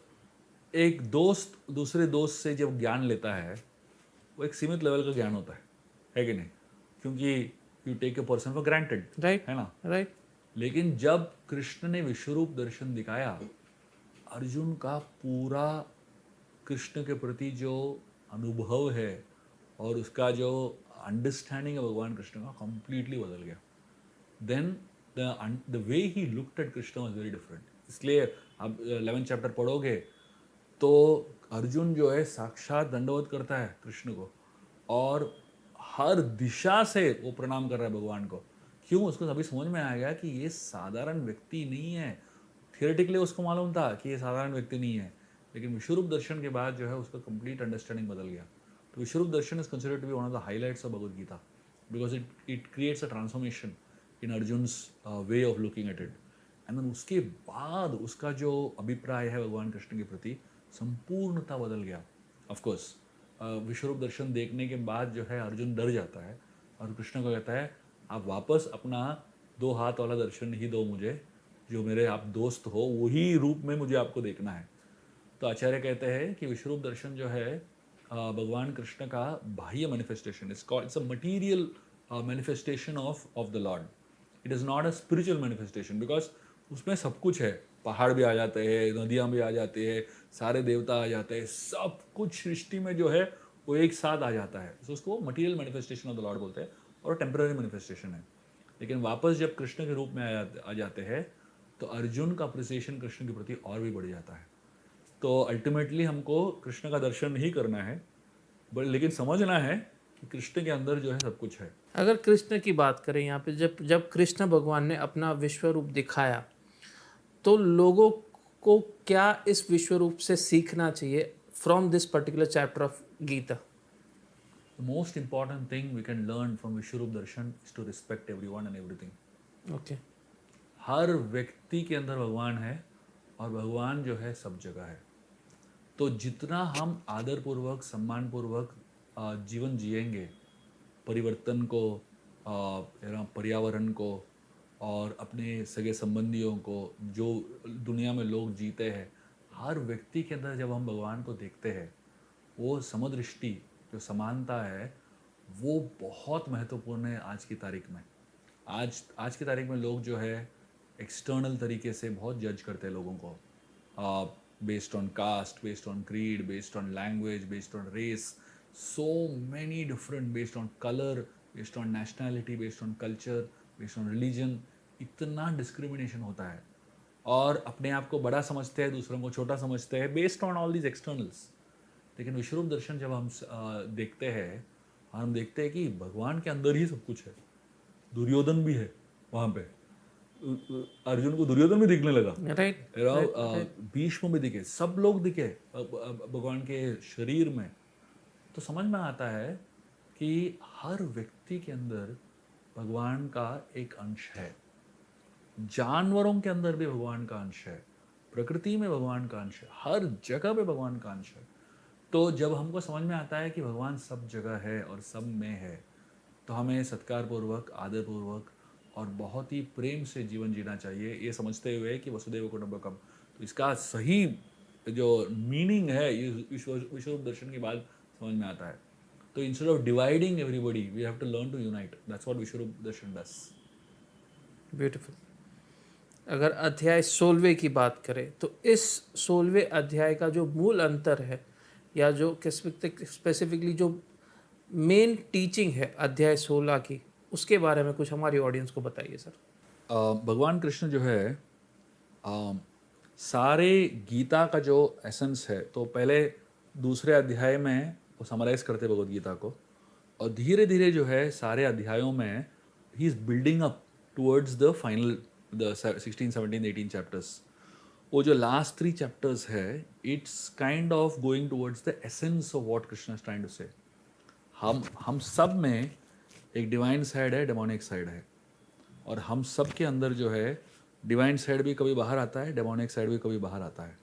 एक दोस्त दूसरे दोस्त से जब ज्ञान लेता है वो एक सीमित लेवल का ज्ञान होता है कि नहीं? क्योंकि you take a person for granted, right, है ना? राइट। लेकिन जब कृष्ण ने विश्वरूप दर्शन दिखाया, अर्जुन का पूरा कृष्ण के प्रति जो अनुभव है और उसका जो अंडरस्टैंडिंग है भगवान कृष्ण का कंप्लीटली बदल गया। Then the way he looked at Krishna was very different. इसलिए आप 11th चैप्टर पढ़ोगे तो अर्जुन जो है साक्षात दंडवत करता है कृष्ण को, और हर दिशा से वो प्रणाम कर रहा है भगवान को। क्यों? उसको अभी समझ में आ गया कि ये साधारण व्यक्ति नहीं है। थियोरेटिकली उसको मालूम था कि ये साधारण व्यक्ति नहीं है, लेकिन विश्वरूप दर्शन के बाद जो है उसका कंप्लीट अंडरस्टैंडिंग बदल गया। तो Vishwaroop Darshan is considered to be one of the highlights of Bhagavad Gita, because it creates a transformation in Arjun's way of looking at it. And then उसके बाद उसका जो अभिप्राय है भगवान कृष्ण के प्रति संपूर्णता बदल गया। ऑफकोर्स विश्वरूप दर्शन देखने के बाद जो है अर्जुन डर जाता है और कृष्ण को कहता है आप वापस अपना 2 हाथ वाला दर्शन ही दो मुझे, जो मेरे आप दोस्त हो वही रूप में मुझे आपको देखना है। तो आचार्य कहते हैं कि विश्वरूप दर्शन जो है भगवान कृष्ण का बाह्य manifestation, it's a material manifestation of the Lord. It is not a spiritual manifestation, because उसमें सब कुछ है। पहाड़ भी आ जाते हैं, नदियाँ भी आ जाती है, सारे देवता आ जाते हैं, सब कुछ सृष्टि में जो है वो एक साथ आ जाता है। तो उसको material manifestation of the Lord बोलते हैं, और टेम्पररी मैनिफेस्टेशन है। लेकिन वापस जब कृष्ण के रूप में आ जाते हैं तो अर्जुन का अप्रिसिएशन कृष्ण के प्रति और भी बढ़ जाता है। तो अल्टीमेटली हमको कृष्ण का दर्शन ही करना है, बट लेकिन समझना है कि कृष्ण के अंदर जो है सब कुछ है। अगर कृष्ण की बात करें यहाँ पे, जब कृष्ण भगवान ने अपना विश्व रूप दिखाया तो लोगों को क्या इस विश्व रूप से सीखना चाहिए from this particular chapter of Gita? The most important thing we can learn from Vishwaroop Darshan is to respect everyone and everything. Okay. हर व्यक्ति के अंदर भगवान है और भगवान जो है सब जगह है। तो जितना हम आदरपूर्वक सम्मानपूर्वक जीवन जिएंगे, परिवर्तन को, पर्यावरण को और अपने सगे संबंधियों को, जो दुनिया में लोग जीते हैं, हर व्यक्ति के अंदर जब हम भगवान को देखते हैं, वो समदृष्टि जो समानता है वो बहुत महत्वपूर्ण है आज की तारीख में। आज की तारीख में लोग जो है एक्सटर्नल तरीके से बहुत जज करते हैं लोगों को, based on caste, based on creed, based on language, based on race, so many different, based on colour, based on nationality, based on culture, based on religion. इतना डिस्क्रिमिनेशन होता है और अपने आप को बड़ा समझते हैं, दूसरों को छोटा समझते हैं, based on all these externals. लेकिन विश्वरूप दर्शन जब हम देखते हैं और हम देखते हैं कि भगवान के अंदर ही सब कुछ है। दुर्योधन भी है वहाँ पे, अर्जुन को दुर्योधन भी दिखने लगा, राइट। भीष्म भी दिखे, सब लोग दिखे भगवान के शरीर में। तो समझ में आता है कि हर व्यक्ति के अंदर भगवान का एक अंश है। जानवरों के अंदर भी भगवान का अंश है, प्रकृति में भगवान का अंश है, हर जगह पे भगवान का अंश है। तो जब हमको समझ में आता है कि भगवान सब जगह है और सब में है, तो हमें सत्कारपूर्वक, आदरपूर्वक और बहुत ही प्रेम से जीवन जीना चाहिए, ये समझते हुए कि वसुदेव कुटुंबकम। तो इसका सही जो मीनिंग है ये विश्वरूप दर्शन के बाद समझ में आता है। तो instead of dividing everybody we have to learn to unite. That's what Vishwaroop Darshan does. Beautiful. अगर अध्याय 16वें की बात करें तो इस 16वें अध्याय का जो मूल अंतर है या जो स्पेसिफिकली जो मेन टीचिंग है अध्याय 16 की, उसके बारे में कुछ हमारी ऑडियंस को बताइए सर। भगवान कृष्ण जो है सारे गीता का जो एसेंस है, तो पहले दूसरे अध्याय में वो समराइज करते भगवद गीता को, और धीरे धीरे जो है सारे अध्यायों में ही is building up towards the final, the 16, 17, 18 chapters. वो जो लास्ट 3 चैप्टर्स है, it's kind of going towards the essence of what Krishna is trying to say. हम सब में एक डिवाइन साइड है, डेमोनिक साइड है, और हम सब के अंदर जो है डिवाइन साइड भी कभी बाहर आता है, डेमोनिक साइड भी कभी बाहर आता है।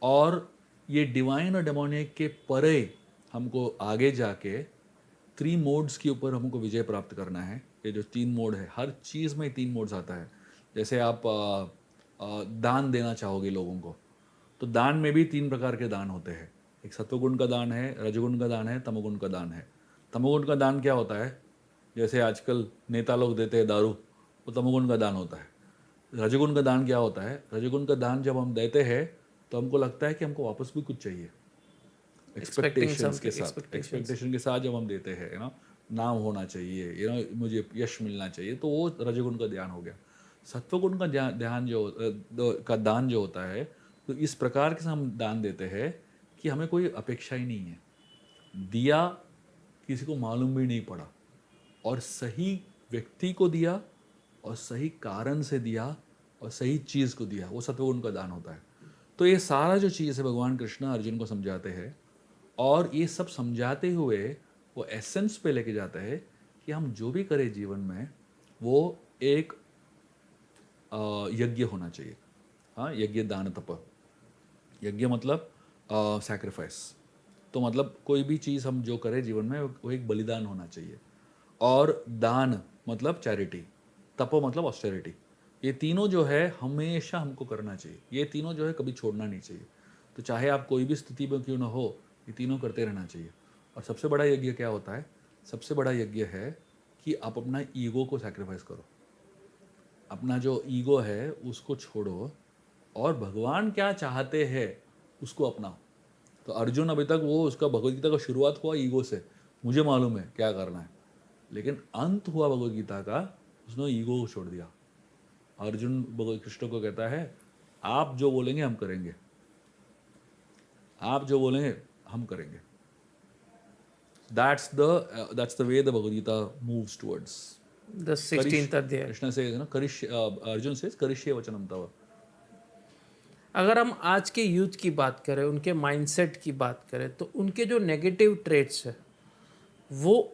और ये डिवाइन और डेमोनिक के परे हमको आगे जाके 3 मोड्स के ऊपर हमको विजय प्राप्त करना है। ये जो 3 मोड है, हर चीज़ में 3 मोड्स आता है। जैसे आप दान देना चाहोगे लोगों को, तो दान में भी 3 प्रकार के दान होते हैं। एक सत्वगुण का दान है, रजगुण का दान है, तमोगुण का दान है। तमोगुण का दान क्या होता है? जैसे आजकल नेता लोग देते हैं दारू, वो तमोगुण का दान होता है। रजगुण का दान क्या होता है? रजगुण का दान जब हम देते हैं तो हमको लगता है कि हमको वापस भी कुछ चाहिए, एक्सपेक्टेशंस के साथ, एक्सपेक्टेशन के साथ जब हम देते हैं, नाम होना चाहिए, मुझे यश मिलना चाहिए, तो वो रजगुण का ध्यान हो गया। सत्वगुण का दान जो होता है, तो इस प्रकार के से हम दान देते हैं कि हमें कोई अपेक्षा ही नहीं है, दिया किसी को मालूम भी नहीं पड़ा, और सही व्यक्ति को दिया, और सही कारण से दिया, और सही चीज़ को दिया, वो सत्वगुण का दान होता है। तो ये सारा जो चीज़ है भगवान कृष्ण अर्जुन को समझाते हैं, और ये सब समझाते हुए वो एसेंस पे लेके जाता है कि हम जो भी करें जीवन में वो एक यज्ञ होना चाहिए। हाँ, यज्ञ दान तप। यज्ञ मतलब सैक्रिफाइस। तो मतलब कोई भी चीज़ हम जो करें जीवन में वो एक बलिदान होना चाहिए। और दान मतलब चैरिटी, तपो मतलब ऑस्टेरिटी। ये तीनों जो है हमेशा हमको करना चाहिए, ये तीनों जो है कभी छोड़ना नहीं चाहिए। तो चाहे आप कोई भी स्थिति में क्यों ना हो, ये तीनों करते रहना चाहिए। और सबसे बड़ा यज्ञ क्या होता है? सबसे बड़ा यज्ञ है कि आप अपना ईगो को सैक्रिफाइस करो, अपना जो ईगो है उसको छोड़ो, और भगवान क्या चाहते हैं उसको अपनाओ। तो अर्जुन अभी तक वो उसका भगवद गीता का शुरुआत हुआ ईगो से, मुझे मालूम है क्या करना है, लेकिन अंत हुआ भगवद गीता का, उसने ईगो को छोड़ दिया। अर्जुन भगवद कृष्ण को कहता है, आप जो बोलेंगे हम करेंगे, आप जो बोलेंगे हम करेंगे। that's the way the Bhagavad Gita moves towards. The 16th अध्याय। कृष्ण से अर्जुन से करिष्ये वचनम तव। अगर हम आज के यूथ की बात करें, उनके माइंडसेट की बात करें, तो उनके जो नेगेटिव ट्रेट्स है, वो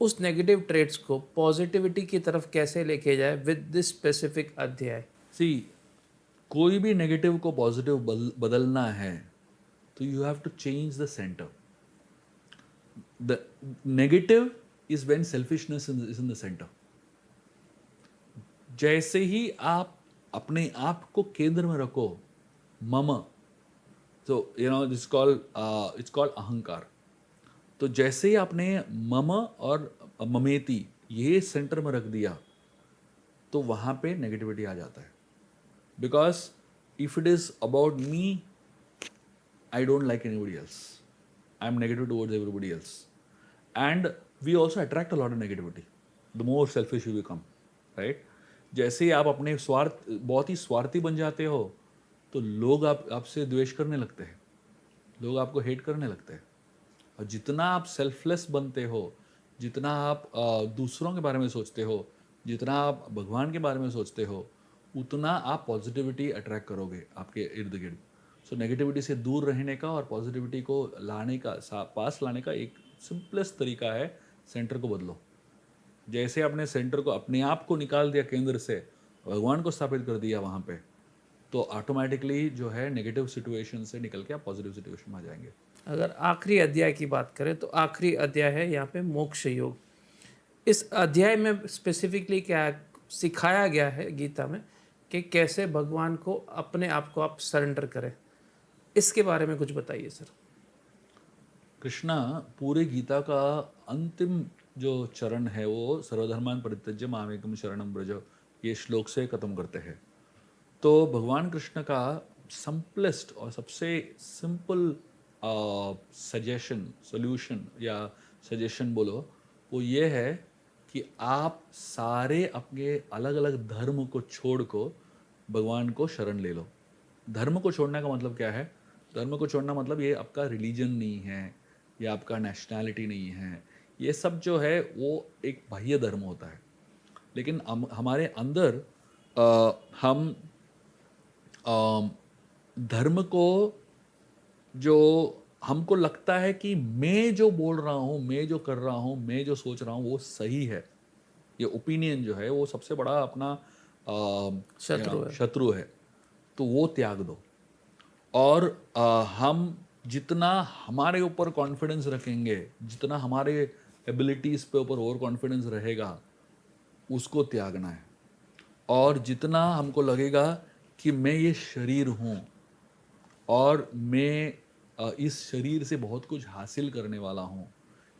उस नेगेटिव ट्रेट्स को पॉजिटिविटी की तरफ कैसे लेके जाए विद दिस स्पेसिफिक अध्याय। सी, कोई भी नेगेटिव को पॉजिटिव बदलना है तो you have to change the centre. The negative is when selfishness is in the centre. जैसे ही आप अपने आप को केंद्र में रखो, मम, तो इट्स कॉल्ड अहंकार। तो जैसे ही आपने मम और ममेती ये सेंटर में रख दिया, तो वहाँ पे नेगेटिविटी आ जाता है। Because if it is about me, I don't like anybody else, I am negative towards everybody else, and we also attract a lot of negativity the more selfish you become, right. जैसे ही आप अपने बहुत ही स्वार्थी बन जाते हो, तो लोग आपसे द्वेष करने लगते हैं, लोग आपको हेट करने लगते हैं। और जितना आप सेल्फलेस बनते हो, जितना आप दूसरों के बारे में सोचते हो, जितना आप भगवान के बारे में सोचते हो, उतना आप पॉजिटिविटी अट्रैक्ट करोगे आपके इर्द गिर्द। सो नेगेटिविटी से दूर रहने का और पॉजिटिविटी को लाने का, पास लाने का एक सिंपलेस्ट तरीका है, सेंटर को बदलो। जैसे आपने सेंटर को, अपने आप को निकाल दिया केंद्र से, भगवान को स्थापित कर दिया वहाँ पे, तो ऑटोमेटिकली जो है नेगेटिव सिचुएशन से निकल के आप पॉजिटिव सिचुएशन में आ जाएंगे। अगर आखिरी अध्याय की बात करें तो आखिरी अध्याय है यहाँ पे मोक्ष योग। इस अध्याय में स्पेसिफिकली क्या सिखाया गया है गीता में कि कैसे भगवान को अपने आप को आप सरेंडर करें, इसके बारे में कुछ बताइए सर। कृष्णा पूरे गीता का अंतिम जो चरण है वो सर्वधर्मान परित्यज्य मामेकम शरणम ब्रज, ये श्लोक से खत्म करते हैं। तो भगवान कृष्ण का सिंपलेस्ट और सबसे सिंपल सोल्यूशन या सजेशन बोलो, वो ये है कि आप सारे अपने अलग अलग धर्म को छोड़ को भगवान को शरण ले लो। धर्म को छोड़ने का मतलब क्या है? धर्म को छोड़ना मतलब ये आपका रिलीजन नहीं है, या आपका नेशनैलिटी नहीं है, ये सब जो है वो एक बाह्य धर्म होता है। लेकिन हमारे अंदर हम धर्म को जो हमको लगता है कि मैं जो बोल रहा हूँ, मैं जो कर रहा हूँ, मैं जो सोच रहा हूँ वो सही है, ये ओपिनियन जो है वो सबसे बड़ा अपना शत्रु है। शत्रु है, तो वो त्याग दो। और हम जितना हमारे ऊपर कॉन्फिडेंस रखेंगे, जितना हमारे एबिलिटीज़ पे ऊपर ओवर कॉन्फिडेंस रहेगा, उसको त्यागना है। और जितना हमको लगेगा कि मैं ये शरीर हूँ और मैं इस शरीर से बहुत कुछ हासिल करने वाला हूँ,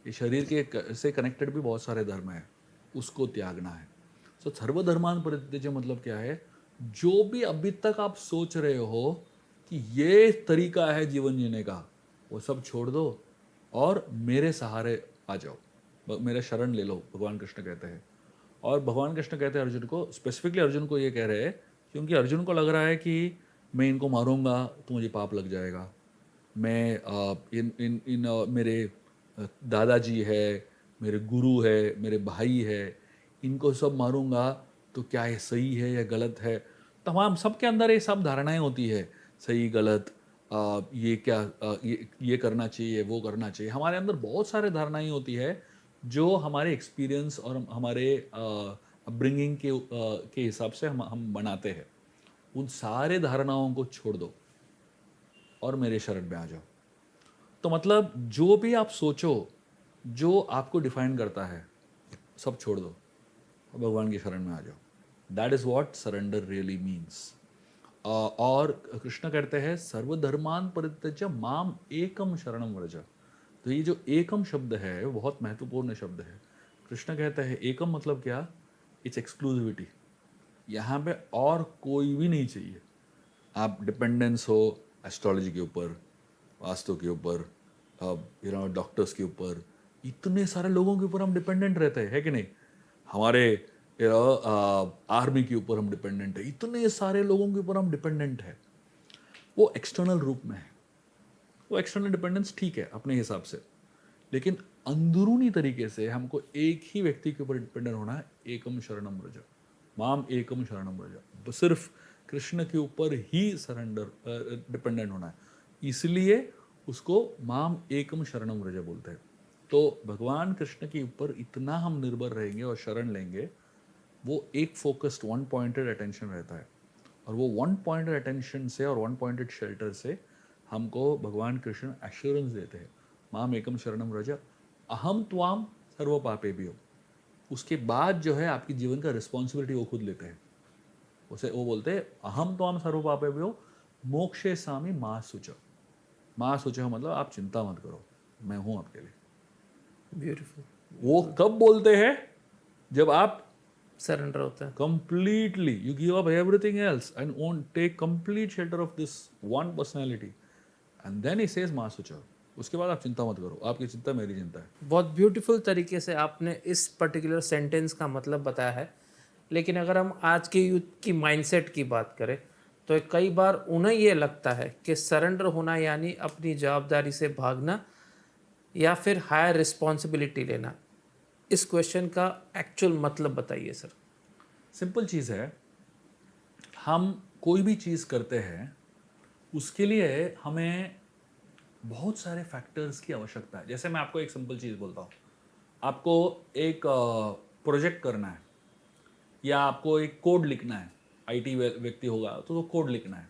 ये शरीर से कनेक्टेड भी बहुत सारे धर्म हैं, उसको त्यागना है। सो सर्वधर्मान परित्यज्य मतलब क्या है? जो भी अभी तक आप सोच रहे हो कि ये तरीका है जीवन जीने का, वो सब छोड़ दो और मेरे सहारे आ जाओ, मेरा शरण ले लो, भगवान कृष्ण कहते हैं। और भगवान कृष्ण कहते हैं अर्जुन को, स्पेसिफिकली अर्जुन को ये कह रहे हैं क्योंकि अर्जुन को लग रहा है कि मैं इनको मारूंगा तो मुझे पाप लग जाएगा, मैं इन इन इन मेरे दादाजी है, मेरे गुरु है, मेरे भाई है, इनको सब मारूंगा तो क्या ये सही है या गलत है। तमाम सबके अंदर ये सब धारणाएं होती है, सही गलत, ये क्या, ये करना चाहिए, वो करना चाहिए। हमारे अंदर बहुत सारे धारणाएं होती है जो हमारे एक्सपीरियंस और हमारे अपब्रिंगिंग के हिसाब से हम बनाते हैं। उन सारे धारणाओं को छोड़ दो और मेरे शरण में आ जाओ। तो मतलब जो भी आप सोचो, जो आपको डिफाइन करता है, सब छोड़ दो और भगवान की शरण में आ जाओ। That is what surrender really means. और कृष्ण कहते हैं सर्वधर्मान परित्यज्य माम एकम शरणम व्रज। तो ये जो एकम शब्द है वो बहुत महत्वपूर्ण शब्द है। कृष्ण कहते हैं एकम मतलब क्या? It's exclusivity. यहाँ पे और कोई भी नहीं चाहिए। आप डिपेंडेंस हो एस्ट्रोलॉजी के ऊपर, वास्तु के ऊपर, डॉक्टर्स के ऊपर, इतने सारे लोगों के ऊपर हम डिपेंडेंट रहते हैं, है कि नहीं? हमारे आर्मी के ऊपर हम डिपेंडेंट है, इतने सारे लोगों के ऊपर हम डिपेंडेंट है। वो एक्सटर्नल रूप में है, वो एक्सटर्नल डिपेंडेंस ठीक है अपने हिसाब से, लेकिन अंदरूनी तरीके से हमको एक ही व्यक्ति के ऊपर डिपेंडेंट होना है। एकम शरणम व्रज, माम एकम शरणम व्रज। सिर्फ कृष्ण के ऊपर ही सरेंडर डिपेंडेंट होना है, इसलिए उसको माम एकम शरणम व्रज बोलते हैं। तो भगवान कृष्ण के ऊपर इतना हम निर्भर रहेंगे और शरण लेंगे, वो एक फोकस्ड वन पॉइंटेड अटेंशन रहता है। और वो वन पॉइंटेड अटेंशन से और वन पॉइंटेड शेल्टर से हमको भगवान कृष्ण एश्योरेंस देते हैं, माम एकम शरणम व्रज अहम त्वाम सर्व पापे भी हो। उसके बाद जो है आपकी जीवन का रिस्पॉन्सिबिलिटी वो खुद लेते हैं। उसे वो बोलते हैं अहम त्वाम सर्व पापे भी हो मोक्षे सामी माँ सुच। माँ सुच मतलब आप चिंता मत करो, मैं हूँ आपके लिए। ब्यूटीफुल। वो कब बोलते हैं? जब आप सरेंडर होता है। completely you give up everything else and won't take complete shelter of this one personality, and then he says मासुचा। उसके बाद आप चिंता मत करो, आपकी चिंता मेरी चिंता है। बहुत ब्यूटीफुल तरीके से आपने इस पर्टिकुलर सेंटेंस का मतलब बताया है। लेकिन अगर हम आज के यूथ की माइंडसेट की बात करें तो कई बार उन्हें ये लगता है कि सरेंडर होना यानी अपनी जवाबदारी से भागना या फिर हायर रिस्पॉन्सिबिलिटी लेना। इस क्वेश्चन का एक्चुअल मतलब बताइए सर। सिंपल चीज़ है, हम कोई भी चीज़ करते हैं उसके लिए हमें बहुत सारे फैक्टर्स की आवश्यकता है। जैसे मैं आपको एक सिंपल चीज़ बोलता हूँ, आपको एक प्रोजेक्ट करना है या आपको एक कोड लिखना है, आईटी व्यक्ति होगा तो वो कोड लिखना है,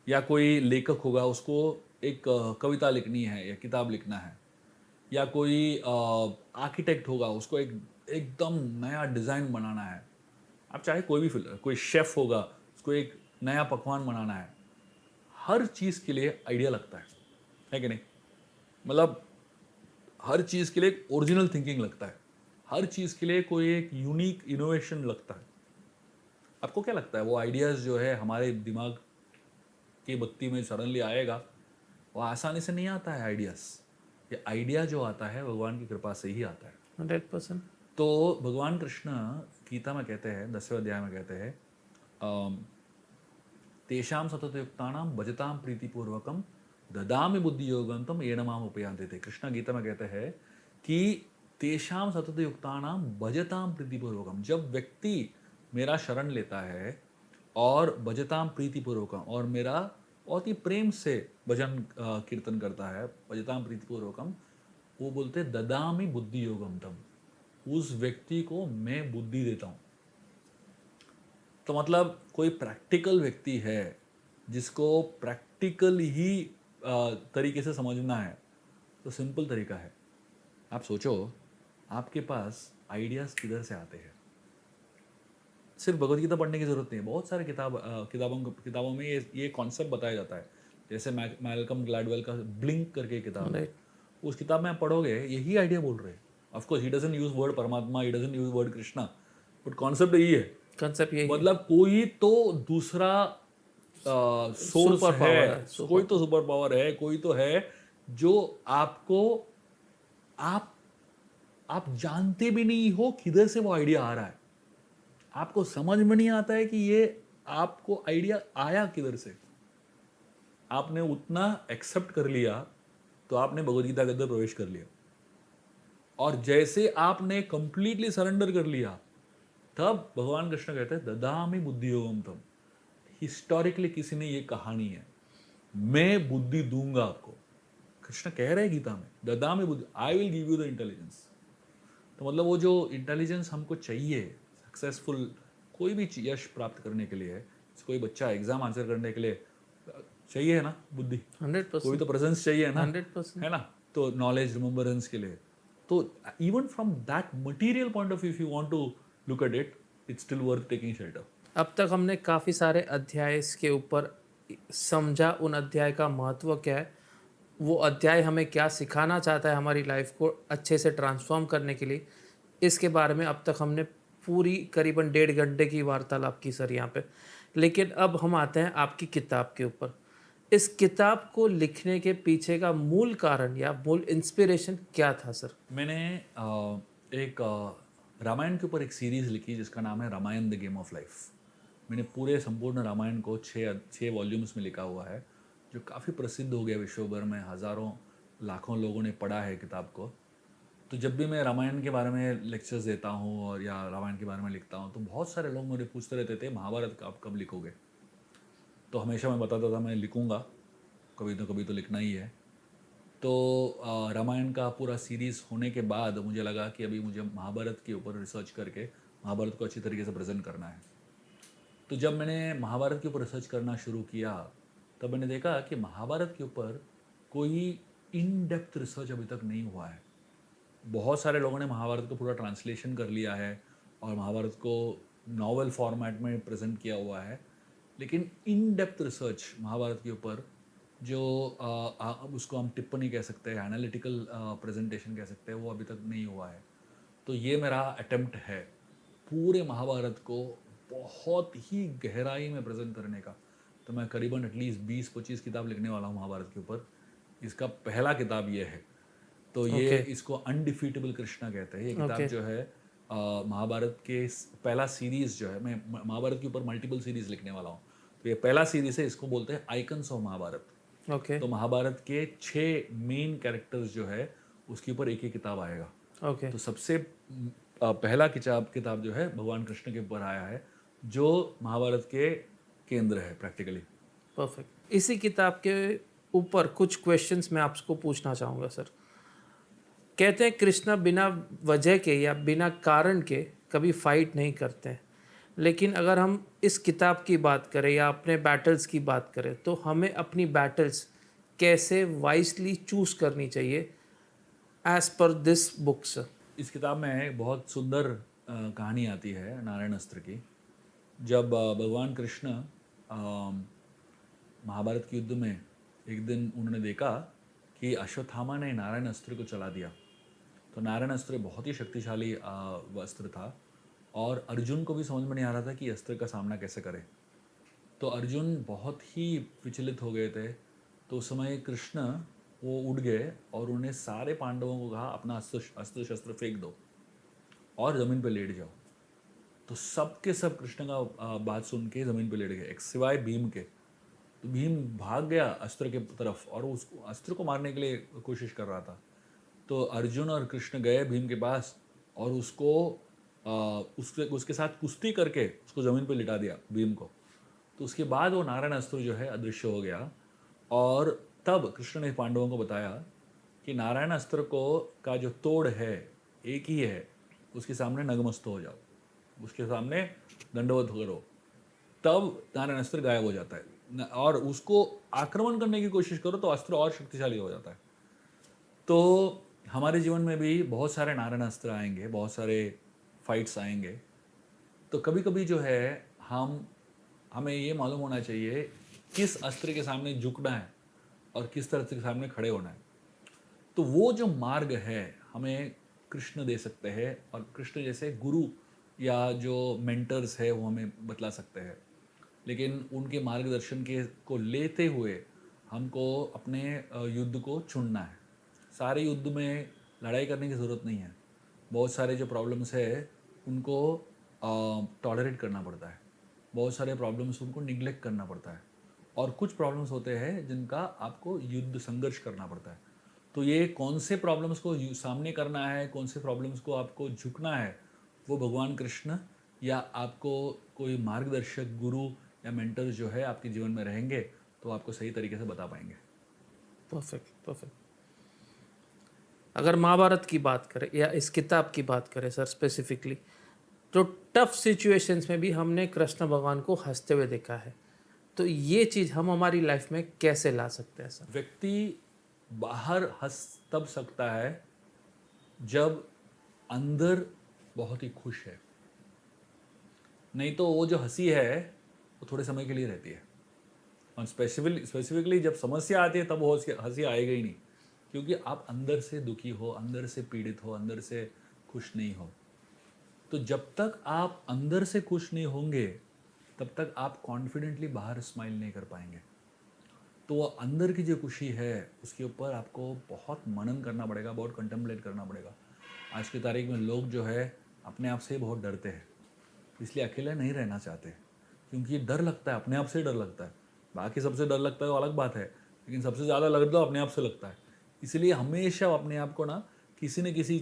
या कोई लेखक होगा उसको एक कविता लिखनी है या किताब लिखना है, या कोई आर्किटेक्ट होगा उसको एक एकदम नया डिज़ाइन बनाना है। आप चाहे कोई भी फील्ड, कोई शेफ़ होगा उसको एक नया पकवान बनाना है। हर चीज़ के लिए आइडिया लगता है कि नहीं? मतलब हर चीज़ के लिए एक ओरिजिनल थिंकिंग लगता है, हर चीज़ के लिए कोई एक यूनिक इनोवेशन लगता है। आपको क्या लगता है वो आइडियाज़ जो है हमारे दिमाग की बत्ती में सडनली आएगा? वो आसानी से नहीं आता है आइडियाज़। ये आइडिया जो आता है भगवान की कृपा से ही आता है। 100%। तो भगवान कृष्ण गीता में कहते हैं, 10वें अध्याय में कहते हैं, तेषां सततयुक्तानां भजतां प्रीतिपूर्वकम ददामि बुद्धि योगं तम येन माम उपयान्ति ते। कृष्ण गीता में कहते हैं कि तेषां सततयुक्तानां भजतां प्रीतिपूर्वकम, जब व्यक्ति मेरा शरण लेता है और भजतां प्रीतिपूर्वकम और मेरा बहुत ही प्रेम से भजन कीर्तन करता है, भजताम प्रीतिपूर्वकम, वो बोलते हैं ददामि बुद्धि योगम तम, उस व्यक्ति को मैं बुद्धि देता हूँ। तो मतलब कोई प्रैक्टिकल व्यक्ति है जिसको प्रैक्टिकल ही तरीके से समझना है, तो सिंपल तरीका है, आप सोचो आपके पास आइडियाज़ किधर से आते हैं। सिर्फ भगवत गीता पढ़ने की ज़रूरत नहीं है, बहुत सारे किताबों में ये कॉन्सेप्ट बताया जाता है। जैसे मैल्कम ग्लैडवेल का ब्लिंक करके किताब है, राइट। उस किताब में आप पढ़ोगे यही आइडिया बोल रहे हैं। Of course he doesn't use word Paramatma, he doesn't use word Krishna, but concept यही है। कंसेप्ट यही है। मतलब कोई तो दूसरा सोर्स सुपर है, पावर है, कोई सुपर। तो सुपर पावर है, कोई तो है जो आपको, आप आप जानते भी नहीं हो किधर से वो आइडिया आ रहा है, आपको समझ में नहीं आता है कि ये आपको आइडिया आया किधर से। आपने उतना एक्सेप्ट कर लिया तो आपने भगवद गीता के अंदर प्रवेश कर लिया, और जैसे आपने कंप्लीटली सरेंडर कर लिया तब भगवान कृष्ण कहते हैं ददामि बुद्धि योगम तम। हिस्टोरिकली किसी ने ये कहानी है, मैं बुद्धि दूंगा आपको। कृष्ण कह रहे हैं गीता में ददामि बुद्धि, I will give you the intelligence. तो मतलब वो जो इंटेलिजेंस हमको चाहिए सक्सेसफुल कोई भी यश प्राप्त करने के लिए, कोई बच्चा एग्जाम आंसर करने के लिए चाहिए है ना बुद्धि, 100%। कोई तो प्रेजेंस चाहिए ना, 100%। है ना। तो नॉलेज रिमेम्बरेंस के लिए, तो even from that material point of view if you want to look at it, it's still worth taking shelter. अब तक हमने काफ़ी सारे अध्याय इसके ऊपर समझा, उन अध्याय का महत्व क्या है, वो अध्याय हमें क्या सिखाना चाहता है हमारी लाइफ को अच्छे से ट्रांसफॉर्म करने के लिए। इसके बारे में अब तक हमने पूरी करीबन 1.5 घंटे की वार्तालाप की सर यहाँ पे। लेकिन अब हम आते हैं आपकी किताब के ऊपर। इस किताब को लिखने के पीछे का मूल कारण या मूल इंस्पिरेशन क्या था सर? मैंने एक रामायण के ऊपर एक सीरीज लिखी जिसका नाम है Ramayan the game of life. मैंने पूरे संपूर्ण रामायण को छः वॉल्यूम्स में लिखा हुआ है, जो काफ़ी प्रसिद्ध हो गया विश्व भर में, हज़ारों लाखों लोगों ने पढ़ा है किताब को। तो जब भी मैं रामायण के बारे में लेक्चर्स देता हूँ और या रामायण के बारे में लिखता हूँ, तो बहुत सारे लोग मुझे पूछते रहते थे महाभारत आप कब लिखोगे। तो हमेशा मैं बताता था मैं लिखूँगा, कभी तो कभी तो लिखना ही है। तो रामायण का पूरा सीरीज़ होने के बाद मुझे लगा कि अभी मुझे महाभारत के ऊपर रिसर्च करके महाभारत को अच्छी तरीके से प्रेजेंट करना है। तो जब मैंने महाभारत के ऊपर रिसर्च करना शुरू किया, तब मैंने देखा कि महाभारत के ऊपर कोई इन डेप्थ रिसर्च अभी तक नहीं हुआ है। बहुत सारे लोगों ने महाभारत को पूरा ट्रांसलेशन कर लिया है और महाभारत को नॉवेल फॉर्मेट में प्रेजेंट किया हुआ है, लेकिन इन डेप्थ रिसर्च महाभारत के ऊपर जो उसको हम टिप्पणी कह सकते हैं, एनालिटिकल प्रेजेंटेशन कह सकते हैं, वो अभी तक नहीं हुआ है। तो ये मेरा अटेम्प्ट है पूरे महाभारत को बहुत ही गहराई में प्रेजेंट करने का। तो मैं करीबन एटलीस्ट 20-25 किताब लिखने वाला हूँ महाभारत के ऊपर। इसका पहला किताब ये है। तो ये ओके। इसको अनडिफीटेबल कृष्णा कहते हैं। ये किताब ओके। जो है महाभारत के पहला सीरीज जो है, मैं महाभारत के ऊपर मल्टीपल सीरीज लिखने वाला हूँ। तो ये पहला सीरीज है, इसको बोलते हैं आइकन्स ऑफ महाभारत। ओके। तो महाभारत के 6 मेन कैरेक्टर्स जो है उसके ऊपर एक किताब आएगा। ओके। तो सबसे पहला किताब जो है भगवान कृष्ण के ऊपर आया है, जो महाभारत के केंद्र है प्रैक्टिकली। परफेक्ट। इसी किताब के ऊपर कुछ क्वेश्चंस मैं आपको पूछना चाहूँगा सर। कहते हैं कृष्णा बिना वजह के या बिना कारण के कभी फाइट नहीं करते हैं, लेकिन अगर हम इस किताब की बात करें या अपने बैटल्स की बात करें, तो हमें अपनी बैटल्स कैसे वाइसली चूज करनी चाहिए as per this book sir? इस किताब में एक बहुत सुंदर कहानी आती है नारायण अस्त्र की। जब भगवान कृष्ण महाभारत के युद्ध में एक दिन उन्होंने देखा कि अश्वत्थामा ने नारायण अस्त्र को चला दिया। तो नारायण अस्त्र बहुत ही शक्तिशाली अस्त्र था और अर्जुन को भी समझ में नहीं आ रहा था कि अस्त्र का सामना कैसे करें। तो अर्जुन बहुत ही विचलित हो गए थे। तो उस समय कृष्ण वो उठ गए और उन्हें सारे पांडवों को कहा अपना अस्त्र शस्त्र फेंक दो और ज़मीन पर लेट जाओ। तो सब के सब कृष्ण का बात सुन के ज़मीन पर लेट गए, एक सिवाय भीम के। तो भीम भाग गया अस्त्र के तरफ और उस अस्त्र को मारने के लिए कोशिश कर रहा था। तो अर्जुन और कृष्ण गए भीम के पास और उसको उसके साथ कुश्ती करके उसको ज़मीन पे लिटा दिया भीम को। तो उसके बाद वो नारायण अस्त्र जो है अदृश्य हो गया, और तब कृष्ण ने पांडवों को बताया कि नारायण अस्त्र को का जो तोड़ है एक ही है, उसके सामने नगमस्त हो जाओ, उसके सामने दंडवत करो, तब नारायण अस्त्र गायब हो जाता है, और उसको आक्रमण करने की कोशिश करो तो अस्त्र और शक्तिशाली हो जाता है। तो हमारे जीवन में भी बहुत सारे नारायण अस्त्र आएंगे, बहुत सारे फाइट्स आएंगे। तो कभी कभी जो है हमें ये मालूम होना चाहिए किस अस्त्र के सामने झुकना है और किस तरह के सामने खड़े होना है। तो वो जो मार्ग है हमें कृष्ण दे सकते हैं, और कृष्ण जैसे गुरु या जो मेंटर्स है वो हमें बतला सकते हैं। लेकिन उनके मार्गदर्शन के को लेते हुए हमको अपने युद्ध को चुनना है। सारे युद्ध में लड़ाई करने की ज़रूरत नहीं है। बहुत सारे जो प्रॉब्लम्स है उनको टॉलरेट करना पड़ता है, बहुत सारे प्रॉब्लम्स उनको निग्लेक्ट करना पड़ता है, और कुछ प्रॉब्लम्स होते हैं जिनका आपको युद्ध संघर्ष करना पड़ता है। तो ये कौन से प्रॉब्लम्स को सामने करना है, कौन से प्रॉब्लम्स को आपको झुकना है, वो भगवान कृष्ण या आपको कोई मार्गदर्शक गुरु या मेंटर जो है आपके जीवन में रहेंगे तो आपको सही तरीके से बता पाएंगे। Perfect perfect. अगर महाभारत की बात करें या इस किताब की बात करें सर स्पेसिफिकली, तो टफ सिचुएशंस में भी हमने कृष्ण भगवान को हंसते हुए देखा है। तो ये चीज़ हम हमारी लाइफ में कैसे ला सकते हैं सर? व्यक्ति बाहर हंस तब सकता है जब अंदर बहुत ही खुश है, नहीं तो वो जो हंसी है वो थोड़े समय के लिए रहती है। और स्पेसिफिकली जब समस्या आती है तब वो हंसी आएगा ही नहीं, क्योंकि आप अंदर से दुखी हो, अंदर से पीड़ित हो, अंदर से खुश नहीं हो। तो जब तक आप अंदर से खुश नहीं होंगे तब तक आप कॉन्फिडेंटली बाहर स्माइल नहीं कर पाएंगे। तो वो अंदर की जो खुशी है उसके ऊपर आपको बहुत मनन करना पड़ेगा, बहुत कंटेम्पलेट करना पड़ेगा। आज की तारीख में लोग जो है अपने आप से बहुत डरते हैं, इसलिए अकेले नहीं रहना चाहते, क्योंकि डर लगता है, अपने आप से डर लगता है। बाकी सबसे डर लगता है वो अलग बात है, लेकिन सबसे ज़्यादा डर तो अपने आप से लगता है। इसलिए हमेशा अपने आप को ना किसी न किसी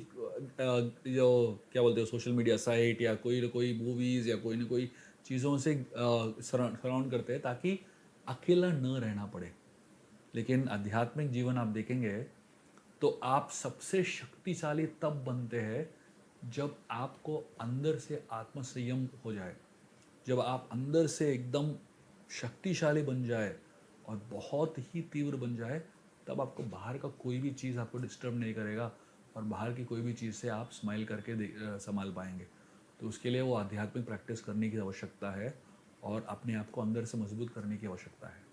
जो क्या बोलते हो सोशल मीडिया साइट या कोई न कोई मूवीज़ या कोई न कोई चीज़ों से सराउंड करते हैं ताकि अकेला न रहना पड़े। लेकिन आध्यात्मिक जीवन आप देखेंगे तो आप सबसे शक्तिशाली तब बनते हैं जब आपको अंदर से आत्मसंयम हो जाए, जब आप अंदर से एकदम शक्तिशाली बन जाए और बहुत ही तीव्र बन जाए, तब आपको बाहर का कोई भी चीज़ आपको डिस्टर्ब नहीं करेगा, और बाहर की कोई भी चीज़ से आप स्माइल करके संभाल पाएंगे। तो उसके लिए वो आध्यात्मिक प्रैक्टिस करने की आवश्यकता है और अपने आप को अंदर से मजबूत करने की आवश्यकता है।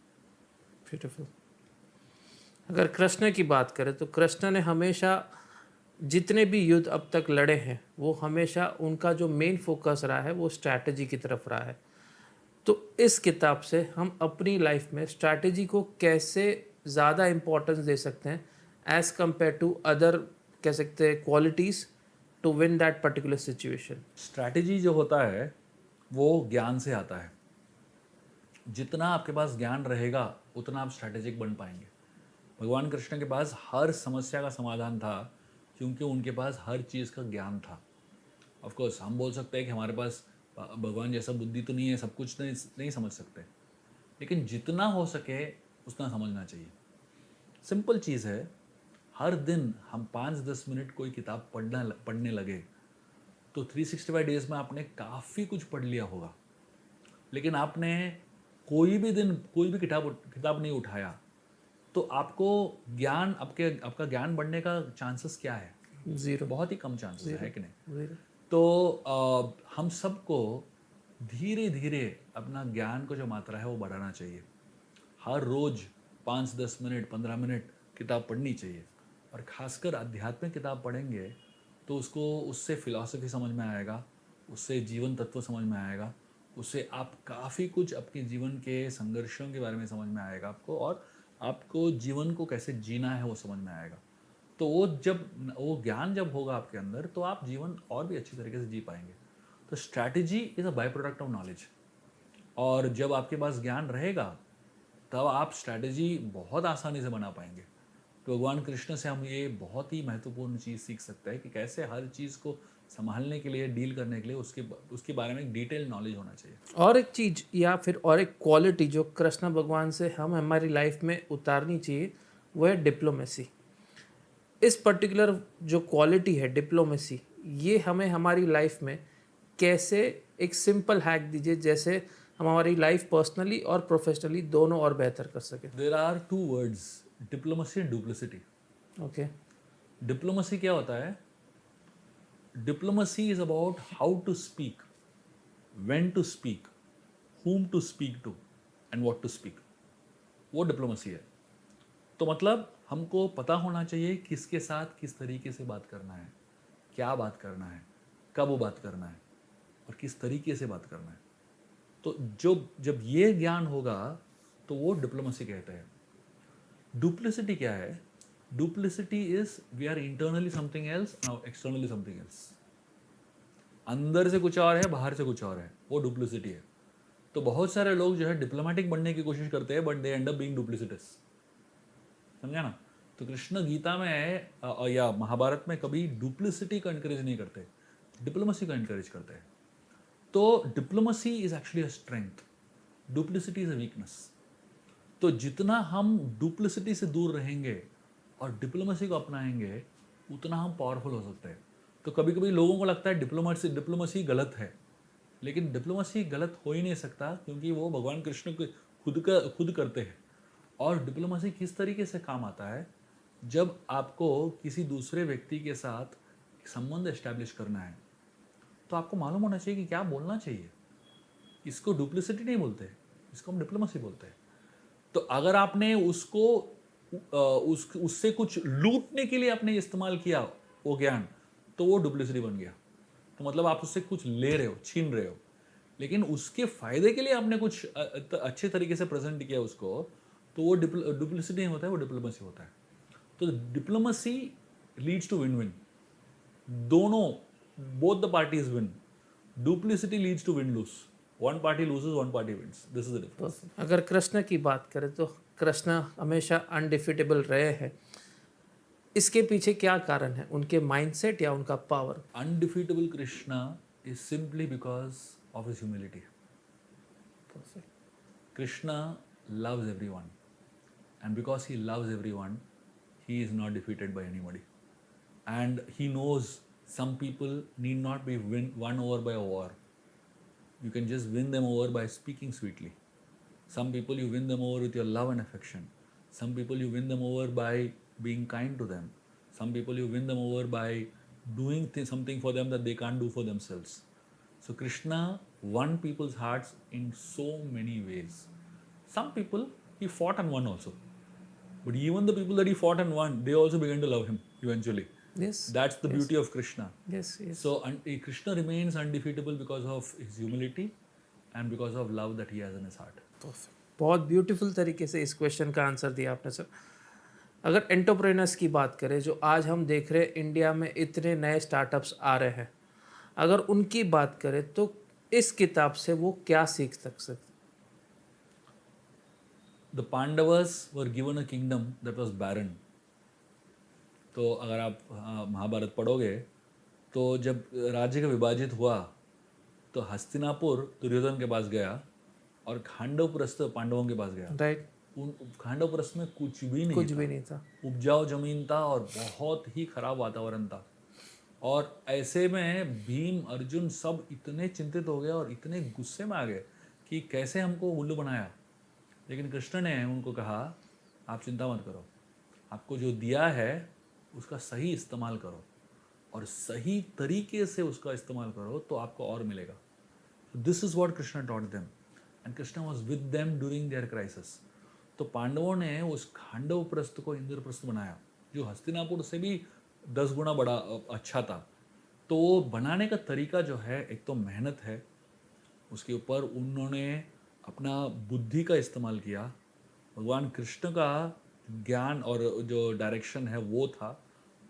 ब्यूटीफुल। अगर कृष्ण की बात करें तो कृष्ण ने हमेशा जितने भी युद्ध अब तक लड़े हैं वो हमेशा उनका जो मेन फोकस रहा है वो स्ट्रैटेजी की तरफ रहा है। तो इस किताब से हम अपनी लाइफ में स्ट्रैटेजी को कैसे ज़्यादा इम्पोर्टेंस दे सकते हैं एज कम्पेयर टू अदर कह सकते हैं qualities to win that particular situation? Strategy जो होता है वो ज्ञान से आता है। जितना आपके पास ज्ञान रहेगा उतना आप स्ट्रैटेजिक बन पाएंगे। भगवान कृष्ण के पास हर समस्या का समाधान था, क्योंकि उनके पास हर चीज़ का ज्ञान था। ऑफ कोर्स हम बोल सकते हैं कि हमारे पास भगवान जैसा बुद्धि तो नहीं है, सब कुछ नहीं समझ सकते, लेकिन जितना हो सके उतना समझना चाहिए। सिंपल चीज़ है, हर दिन हम 5-10 मिनट कोई किताब पढ़ने लगे तो 365 डेज में आपने काफ़ी कुछ पढ़ लिया होगा। लेकिन आपने कोई भी दिन कोई भी किताब नहीं उठाया तो आपको आपका ज्ञान बढ़ने का चांसेस क्या है? ज़ीरो। बहुत ही कम चांसेस है कि नहीं? ज़ीरो। तो हम सबको धीरे धीरे अपना ज्ञान को जो मात्रा है वो बढ़ाना चाहिए। हर रोज़ 5-10 मिनट 15 मिनट किताब पढ़नी चाहिए, और ख़ासकर आध्यात्मिक किताब पढ़ेंगे तो उससे फिलॉसफी समझ में आएगा, उससे जीवन तत्व समझ में आएगा, उससे आप काफ़ी कुछ अपने जीवन के संघर्षों के बारे में समझ में आएगा आपको, और आपको जीवन को कैसे जीना है वो समझ में आएगा। तो वो ज्ञान जब होगा आपके अंदर तो आप जीवन और भी अच्छी तरीके से जी पाएंगे। तो strategy is a by product of knowledge, और जब आपके पास ज्ञान रहेगा तब आप स्ट्रैटेजी बहुत आसानी से बना पाएंगे। तो भगवान कृष्ण से हम ये बहुत ही महत्वपूर्ण चीज़ सीख सकते हैं कि कैसे हर चीज़ को संभालने के लिए, डील करने के लिए उसके बारे में एक डिटेल नॉलेज होना चाहिए। और एक चीज या फिर और एक क्वालिटी जो कृष्ण भगवान से हम हमारी लाइफ में उतारनी चाहिए वो है डिप्लोमेसी। इस पर्टिकुलर जो क्वालिटी है डिप्लोमेसी, ये हमें हमारी लाइफ में कैसे, एक सिंपल हैक दीजिए जैसे हम हमारी लाइफ पर्सनली और प्रोफेशनली दोनों और बेहतर कर सके। There are two words, diplomacy and duplicity. Okay. Diplomacy क्या होता है? Diplomacy is about how to speak, when to speak, whom to speak to and what to speak. वो डिप्लोमेसी है। तो मतलब हमको पता होना चाहिए किसके साथ किस तरीके से बात करना है, क्या बात करना है, कब वो बात करना है और किस तरीके से बात करना है। तो जब ये ज्ञान होगा तो वो डिप्लोमेसी कहते हैं। डुप्लिसिटी क्या है? Duplicity is we are internally something else, now externally something else. अंदर से कुछ और है, बाहर से कुछ और है, वो डुप्लिसिटी है। तो बहुत सारे लोग जो है डिप्लोमेटिक बनने की कोशिश करते हैं but they end up being duplicitous. समझा ना? तो कृष्ण गीता में या महाभारत में कभी डुप्लिसिटी को एनकरेज नहीं करते, डिप्लोमेसी को एनकरेज करते हैं। तो diplomacy is actually a strength, duplicity is a weakness. तो जितना हम डुप्लिसिटी से दूर रहेंगे और डिप्लोमेसी को अपनाएंगे उतना हम पावरफुल हो सकते हैं। तो कभी कभी लोगों को लगता है डिप्लोमेसी गलत है, लेकिन डिप्लोमेसी गलत हो ही नहीं सकता क्योंकि वो भगवान कृष्ण खुद करते हैं। और डिप्लोमेसी किस तरीके से काम आता है? जब आपको किसी दूसरे व्यक्ति के साथ संबंध एस्टैब्लिश करना है तो आपको मालूम होना चाहिए कि क्या बोलना चाहिए। इसको डुप्लिसिटी नहीं बोलते, इसको हम डिप्लोमेसी बोलते हैं। तो अगर आपने उससे कुछ लूटने के लिए आपने इस्तेमाल किया वो ज्ञान, तो वो डुप्लिसिटी बन गया। तो मतलब आप उससे कुछ ले रहे हो, छीन रहे हो, लेकिन उसके फायदे के लिए आपने कुछ अच्छे तरीके से प्रेजेंट किया उसको, तो वो डुप्लिसिटी नहीं होता है, वो डिप्लोमेसी होता है। तो diplomacy leads to win win, दोनों, both the parties win. Duplicity leads to win lose, one party loses, one party wins. This is the difference. अगर कृष्ण की बात करें तो कृष्ण हमेशा अनडिफिटेबल रहे हैं, इसके पीछे क्या कारण है? उनके माइंडसेट या उनका power? Undefeatable Krishna is simply because of his humility. Krishna loves everyone, and because he loves everyone, he is not defeated by anybody. And he knows some people need not be won over by a war. You can just win them over by speaking sweetly. Some people you win them over with your love and affection. Some people you win them over by being kind to them. Some people you win them over by doing something for them that they can't do for themselves. So Krishna won people's hearts in so many ways. Some people he fought and won also. But even the people that he fought and won, they also began to love him eventually. Yes. That's the beauty of Krishna. Yes, yes. So Krishna remains undefeatable because of his humility and because of love that he has in his heart. बहुत ब्यूटीफुल तरीके से इस क्वेश्चन का आंसर दिया आपने सर। अगर एंटरप्रेन्योर्स की बात करें जो आज हम देख रहे हैं इंडिया में इतने नए स्टार्टअप्स आ रहे हैं, अगर उनकी बात करें तो इस किताब से वो क्या सीख सकते? The Pandavas were given a kingdom that was barren. तो अगर आप महाभारत पढ़ोगे तो जब राज्य का विभाजित हुआ तो हस्तिनापुर दुर्योधन के पास गया और खांडवप्रस्थ पांडवों के पास गया। राइट। उन खांडवप्रस्थ में कुछ भी नहीं था। उपजाऊ जमीन था और बहुत ही खराब वातावरण था। और ऐसे में भीम अर्जुन सब इतने चिंतित हो गए और इतने गुस्से में आ गए कि कैसे हमको उल्लू बनाया। लेकिन कृष्ण ने उनको कहा आप चिंता मत करो, आपको जो दिया है उसका सही इस्तेमाल करो और सही तरीके से उसका इस्तेमाल करो तो आपको और मिलेगा। This is what Krishna taught them and Krishna was with them during their crisis. तो पांडवों ने उस खांडवप्रस्थ को इंद्रप्रस्थ बनाया जो हस्तिनापुर से भी 10 गुना बड़ा अच्छा था। तो वो बनाने का तरीका जो है, एक तो मेहनत है, उसके ऊपर उन्होंने अपना बुद्धि का इस्तेमाल किया, भगवान कृष्ण का ज्ञान और जो डायरेक्शन है वो था,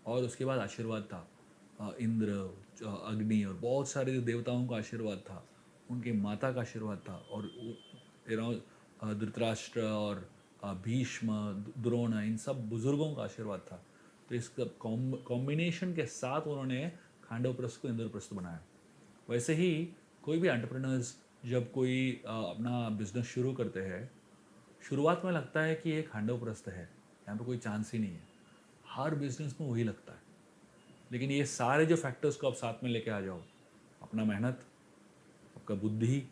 और उसके बाद आशीर्वाद था, इंद्र, अग्नि और बहुत सारे देवताओं का आशीर्वाद था, उनके माता का आशीर्वाद था, और धृतराष्ट्र और भीष्म, द्रोण, इन सब बुजुर्गों का आशीर्वाद था। तो इस कॉम्बिनेशन के साथ उन्होंने खांडवप्रस्थ को इंद्रप्रस्थ बनाया। वैसे ही कोई भी एंटरप्रेन्योर्स जब कोई अपना बिजनेस शुरू करते हैं, शुरुआत में लगता है कि ये खांडवप्रस्थ है, यहाँ पे कोई चांस ही नहीं है। हर बिजनेस में वही लगता है, लेकिन ये सारे जो फैक्टर्स को आप साथ में लेके आ जाओ, अपना मेहनत, आपका बुद्धि,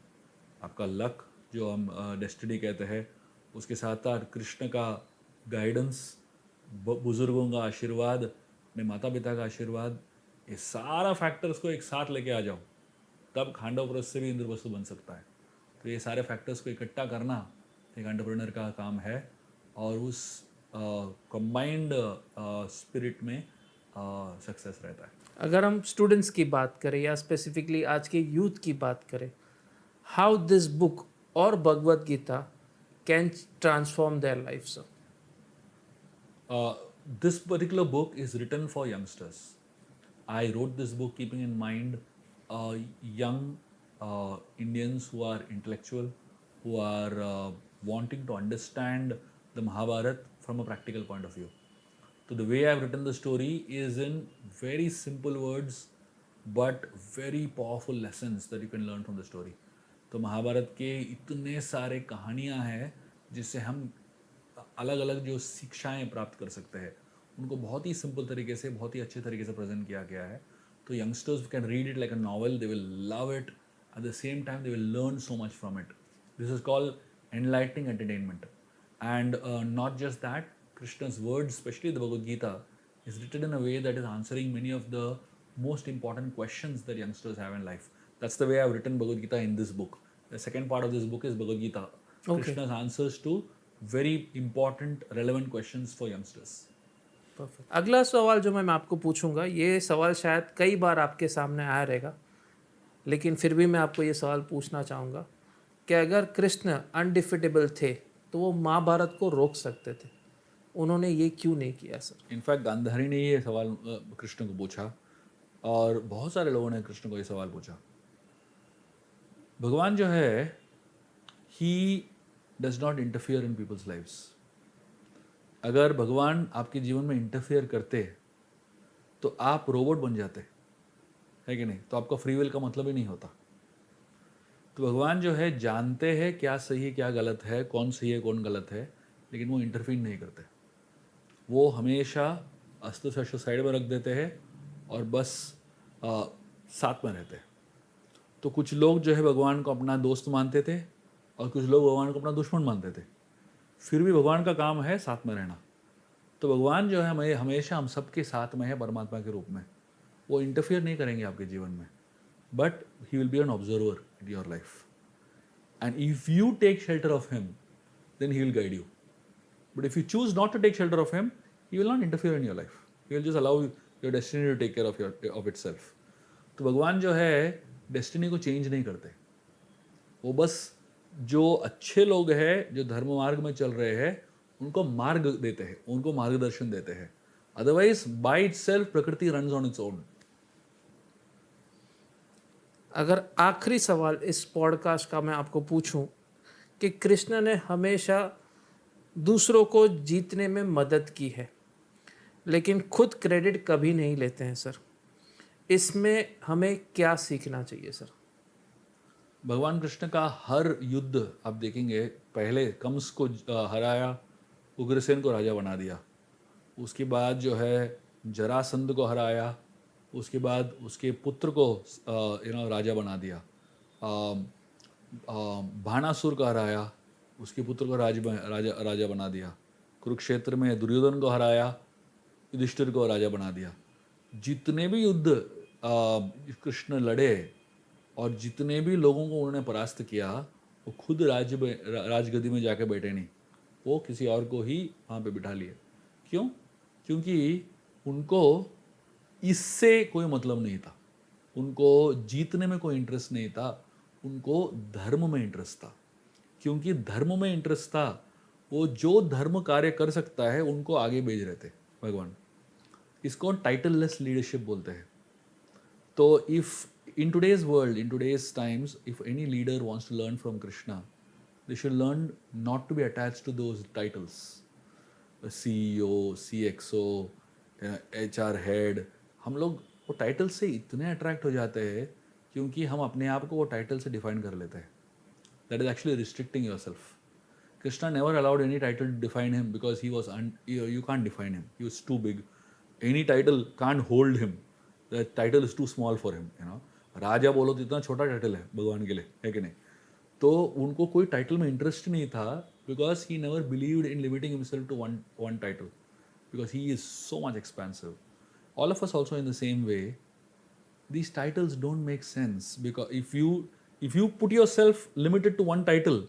आपका लक जो हम डेस्टिनी कहते हैं, उसके साथ साथ कृष्ण का गाइडेंस, बुजुर्गों का आशीर्वाद, अपने माता पिता का आशीर्वाद, ये सारा फैक्टर्स को एक साथ लेके आ जाओ, तब खांडवप्रस्थ से भी इंद्रप्रस्थ बन सकता है। तो ये सारे फैक्टर्स को इकट्ठा करना एक एंटरप्रेन्योर का काम है, और उस कंबाइंड स्पिरिट में सक्सेस रहता है। अगर हम स्टूडेंट्स की बात करें या स्पेसिफिकली आज के यूथ की बात करें, हाउ दिस बुक और Bhagwat Gita can transform their life sir? This particular book is written for youngsters. I wrote this book keeping in mind young Indians who are intellectual, who are wanting to understand the Mahabharata from a practical point of view. So the way I've written the story is in very simple words, but very powerful lessons that you can learn from the story. तो महाभारत के इतने सारे कहानियाँ हैं जिससे हम अलग अलग जो शिक्षाएं प्राप्त कर सकते हैं, उनको बहुत ही सिंपल तरीके से, बहुत ही अच्छे तरीके से प्रेजेंट किया गया है। तो youngsters can read it like a novel, they will love it, at the same time they will learn so much from it. This is called enlightening entertainment. And not just that, Krishna's words, especially the Bhagavad Gita, is written in a way that is answering many of the most important questions that youngsters have in life. That's the way I've written Bhagavad Gita in this book. The second part of this book is Bhagavad Gita, Krishna's answers to very important, relevant questions for youngsters. Perfect. अगला सवाल जो मैं आपको पूछूंगा, ये सवाल शायद कई बार आपके सामने आया रहेगा, लेकिन फिर भी मैं आपको ये सवाल पूछना चाहूँगा कि अगर कृष्ण अनडिफिटेबल थे तो वो महाभारत को रोक सकते थे, उन्होंने ये क्यों नहीं किया सर? इनफैक्ट गांधारी ने ये सवाल कृष्ण को पूछा, और बहुत सारे लोगों ने कृष्ण को ये सवाल पूछा। भगवान जो है, he does not interfere in people's lives. अगर भगवान आपके जीवन में इंटरफियर करते तो आप रोबोट बन जाते, है कि नहीं? तो आपका फ्री विल का मतलब ही नहीं होता। तो भगवान जो है जानते हैं क्या सही है क्या गलत है, कौन सही है कौन गलत है, लेकिन वो इंटरफीयर नहीं करते। वो हमेशा अस्त्र शस्त्र साइड में रख देते हैं और बस साथ में रहते हैं। तो कुछ लोग जो है भगवान को अपना दोस्त मानते थे, और कुछ लोग भगवान को अपना दुश्मन मानते थे। फिर भी भगवान का काम है साथ में रहना। तो भगवान जो है हमें हमेशा हम सबके साथ में है परमात्मा के रूप में। वो इंटरफियर नहीं करेंगे आपके जीवन में, but he will be an observer in your life, and if you take shelter of him then he will guide you. But if you choose not to take shelter of him, he will not interfere in your life. He will just allow your destiny to take care of itself. तो भगवान जो है डेस्टिनी को चेंज नहीं करते। वो बस जो अच्छे लोग हैं, जो धर्म मार्ग में चल रहे हैं, उनको मार्ग देते हैं, उनको मार्गदर्शन देते हैं। अदरवाइज बाय इटसेल्फ प्रकृति रन्स ऑन इट्स ओन। अगर आखिरी सवाल इस पॉडकास्ट का मैं आपको पूछूं कि कृष्ण ने हमेशा दूसरों को जीतने में मदद की है, लेकिन खुद क्रेडिट कभी नहीं लेते हैं सर, इसमें हमें क्या सीखना चाहिए सर? भगवान कृष्ण का हर युद्ध आप देखेंगे, पहले कंस को हराया, उग्रसेन को राजा बना दिया, उसके बाद जो है जरासंध को हराया, उसके बाद उसके पुत्र को राजा बना दिया, भानासुर को हराया, उसके पुत्र को राजा बना दिया, कुरुक्षेत्र में दुर्योधन को हराया, युधिष्ठिर को राजा बना दिया। जितने भी युद्ध कृष्ण लड़े और जितने भी लोगों को उन्होंने परास्त किया, वो खुद राजगद्दी में जाके बैठे नहीं, वो किसी और को ही वहाँ पे बिठा लिए। क्यों? क्योंकि उनको इससे कोई मतलब नहीं था, उनको जीतने में कोई इंटरेस्ट नहीं था, उनको धर्म में इंटरेस्ट था। क्योंकि धर्म में इंटरेस्ट था, वो जो धर्म कार्य कर सकता है उनको आगे भेज रहे थे भगवान। इसको टाइटललेस लीडरशिप बोलते हैं। तो if in today's world, in today's times, if any leader wants to learn from Krishna, they should learn not to be attached to those titles, CEO, CXO, HR head. हम लोग वो टाइटल से इतने अट्रैक्ट हो जाते हैं क्योंकि हम अपने आप को वो टाइटल से डिफाइन कर लेते हैं. That is actually restricting your self. Krishna never allowed any title to define him because he was you can't define him. He was too big. Any title can't hold him. The title is too small for him. You know, राजा बोलो तो इतना छोटा टाइटल है भगवान के लिए, है कि नहीं? तो उनको कोई टाइटल में इंटरेस्ट नहीं था because he never believed in limiting himself to one title because he is so much expansive. All of us also in the same way. These titles don't make sense because if you put yourself limited to one title,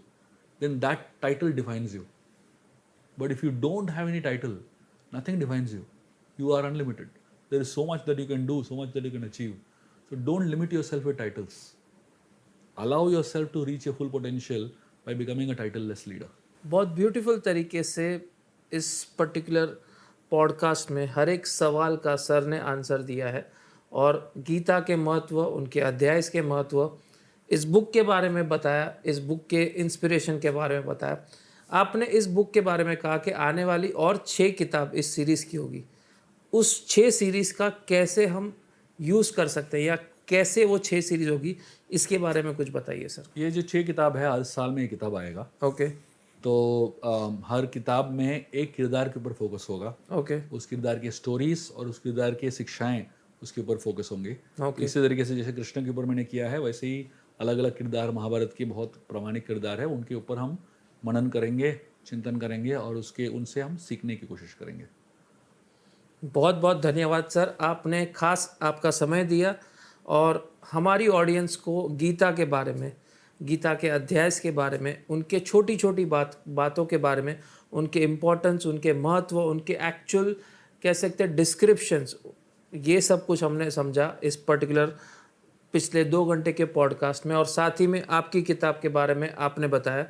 then that title defines you. But if you don't have any title, nothing defines you. You are unlimited. There is so much that you can do, so much that you can achieve. So don't limit yourself with titles. Allow yourself to reach your full potential by becoming a titleless leader. बहुत ब्यूटीफुल तरीके से इस पर्टिकुलर पॉडकास्ट में हर एक सवाल का सर ने आंसर दिया है और गीता के महत्व, उनके अध्याय के महत्व, इस बुक के बारे में बताया, इस बुक के इंस्पिरेशन के बारे में बताया. आपने इस बुक के बारे में कहा कि आने वाली और 6 किताब इस सीरीज़ की होगी. उस 6 सीरीज़ का कैसे हम यूज़ कर सकते हैं या कैसे वो 6 सीरीज़ होगी, इसके बारे में कुछ बताइए सर. ये जो 6 किताब है, हर साल में एक किताब आएगा. ओके. तो हर किताब में एक किरदार के ऊपर फोकस होगा. ओके. उस किरदार की स्टोरीज और उस किरदार की शिक्षाएं उसके ऊपर फोकस होंगे. इसी तरीके से जैसे कृष्ण के ऊपर मैंने किया है, वैसे ही अलग अलग किरदार महाभारत के बहुत प्रामाणिक किरदार है, उनके ऊपर हम मनन करेंगे, चिंतन करेंगे और उनसे हम सीखने की कोशिश करेंगे. बहुत बहुत धन्यवाद सर, आपने खास आपका समय दिया और हमारी ऑडियंस को गीता के बारे में, गीता के अध्याय के बारे में, उनके छोटी छोटी बातों के बारे में, उनके इम्पोर्टेंस, उनके महत्व, उनके एक्चुअल कह सकते हैं डिस्क्रिप्शंस, ये सब कुछ हमने समझा इस पर्टिकुलर पिछले 2 घंटे के पॉडकास्ट में और साथ ही में आपकी किताब के बारे में आपने बताया.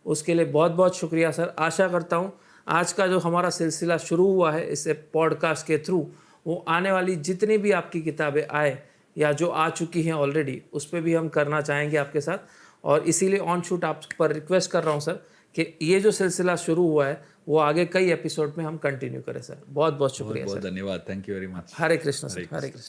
उसके लिए बहुत बहुत शुक्रिया सर. आशा करता हूँ आज का जो हमारा सिलसिला शुरू हुआ है इस पॉडकास्ट के थ्रू, वो आने वाली जितनी भी आपकी किताबें आए या जो आ चुकी हैं ऑलरेडी, उस पर भी हम करना चाहेंगे आपके साथ. और इसीलिए ऑन शूट आप पर रिक्वेस्ट कर रहा हूँ सर कि ये जो सिलसिला शुरू हुआ है वो आगे कई एपिसोड में हम कंटिन्यू करें सर. बहुत बहुत शुक्रिया. बहुत धन्यवाद. Thank you very much. Hare Krishna sir. Hare Krishna.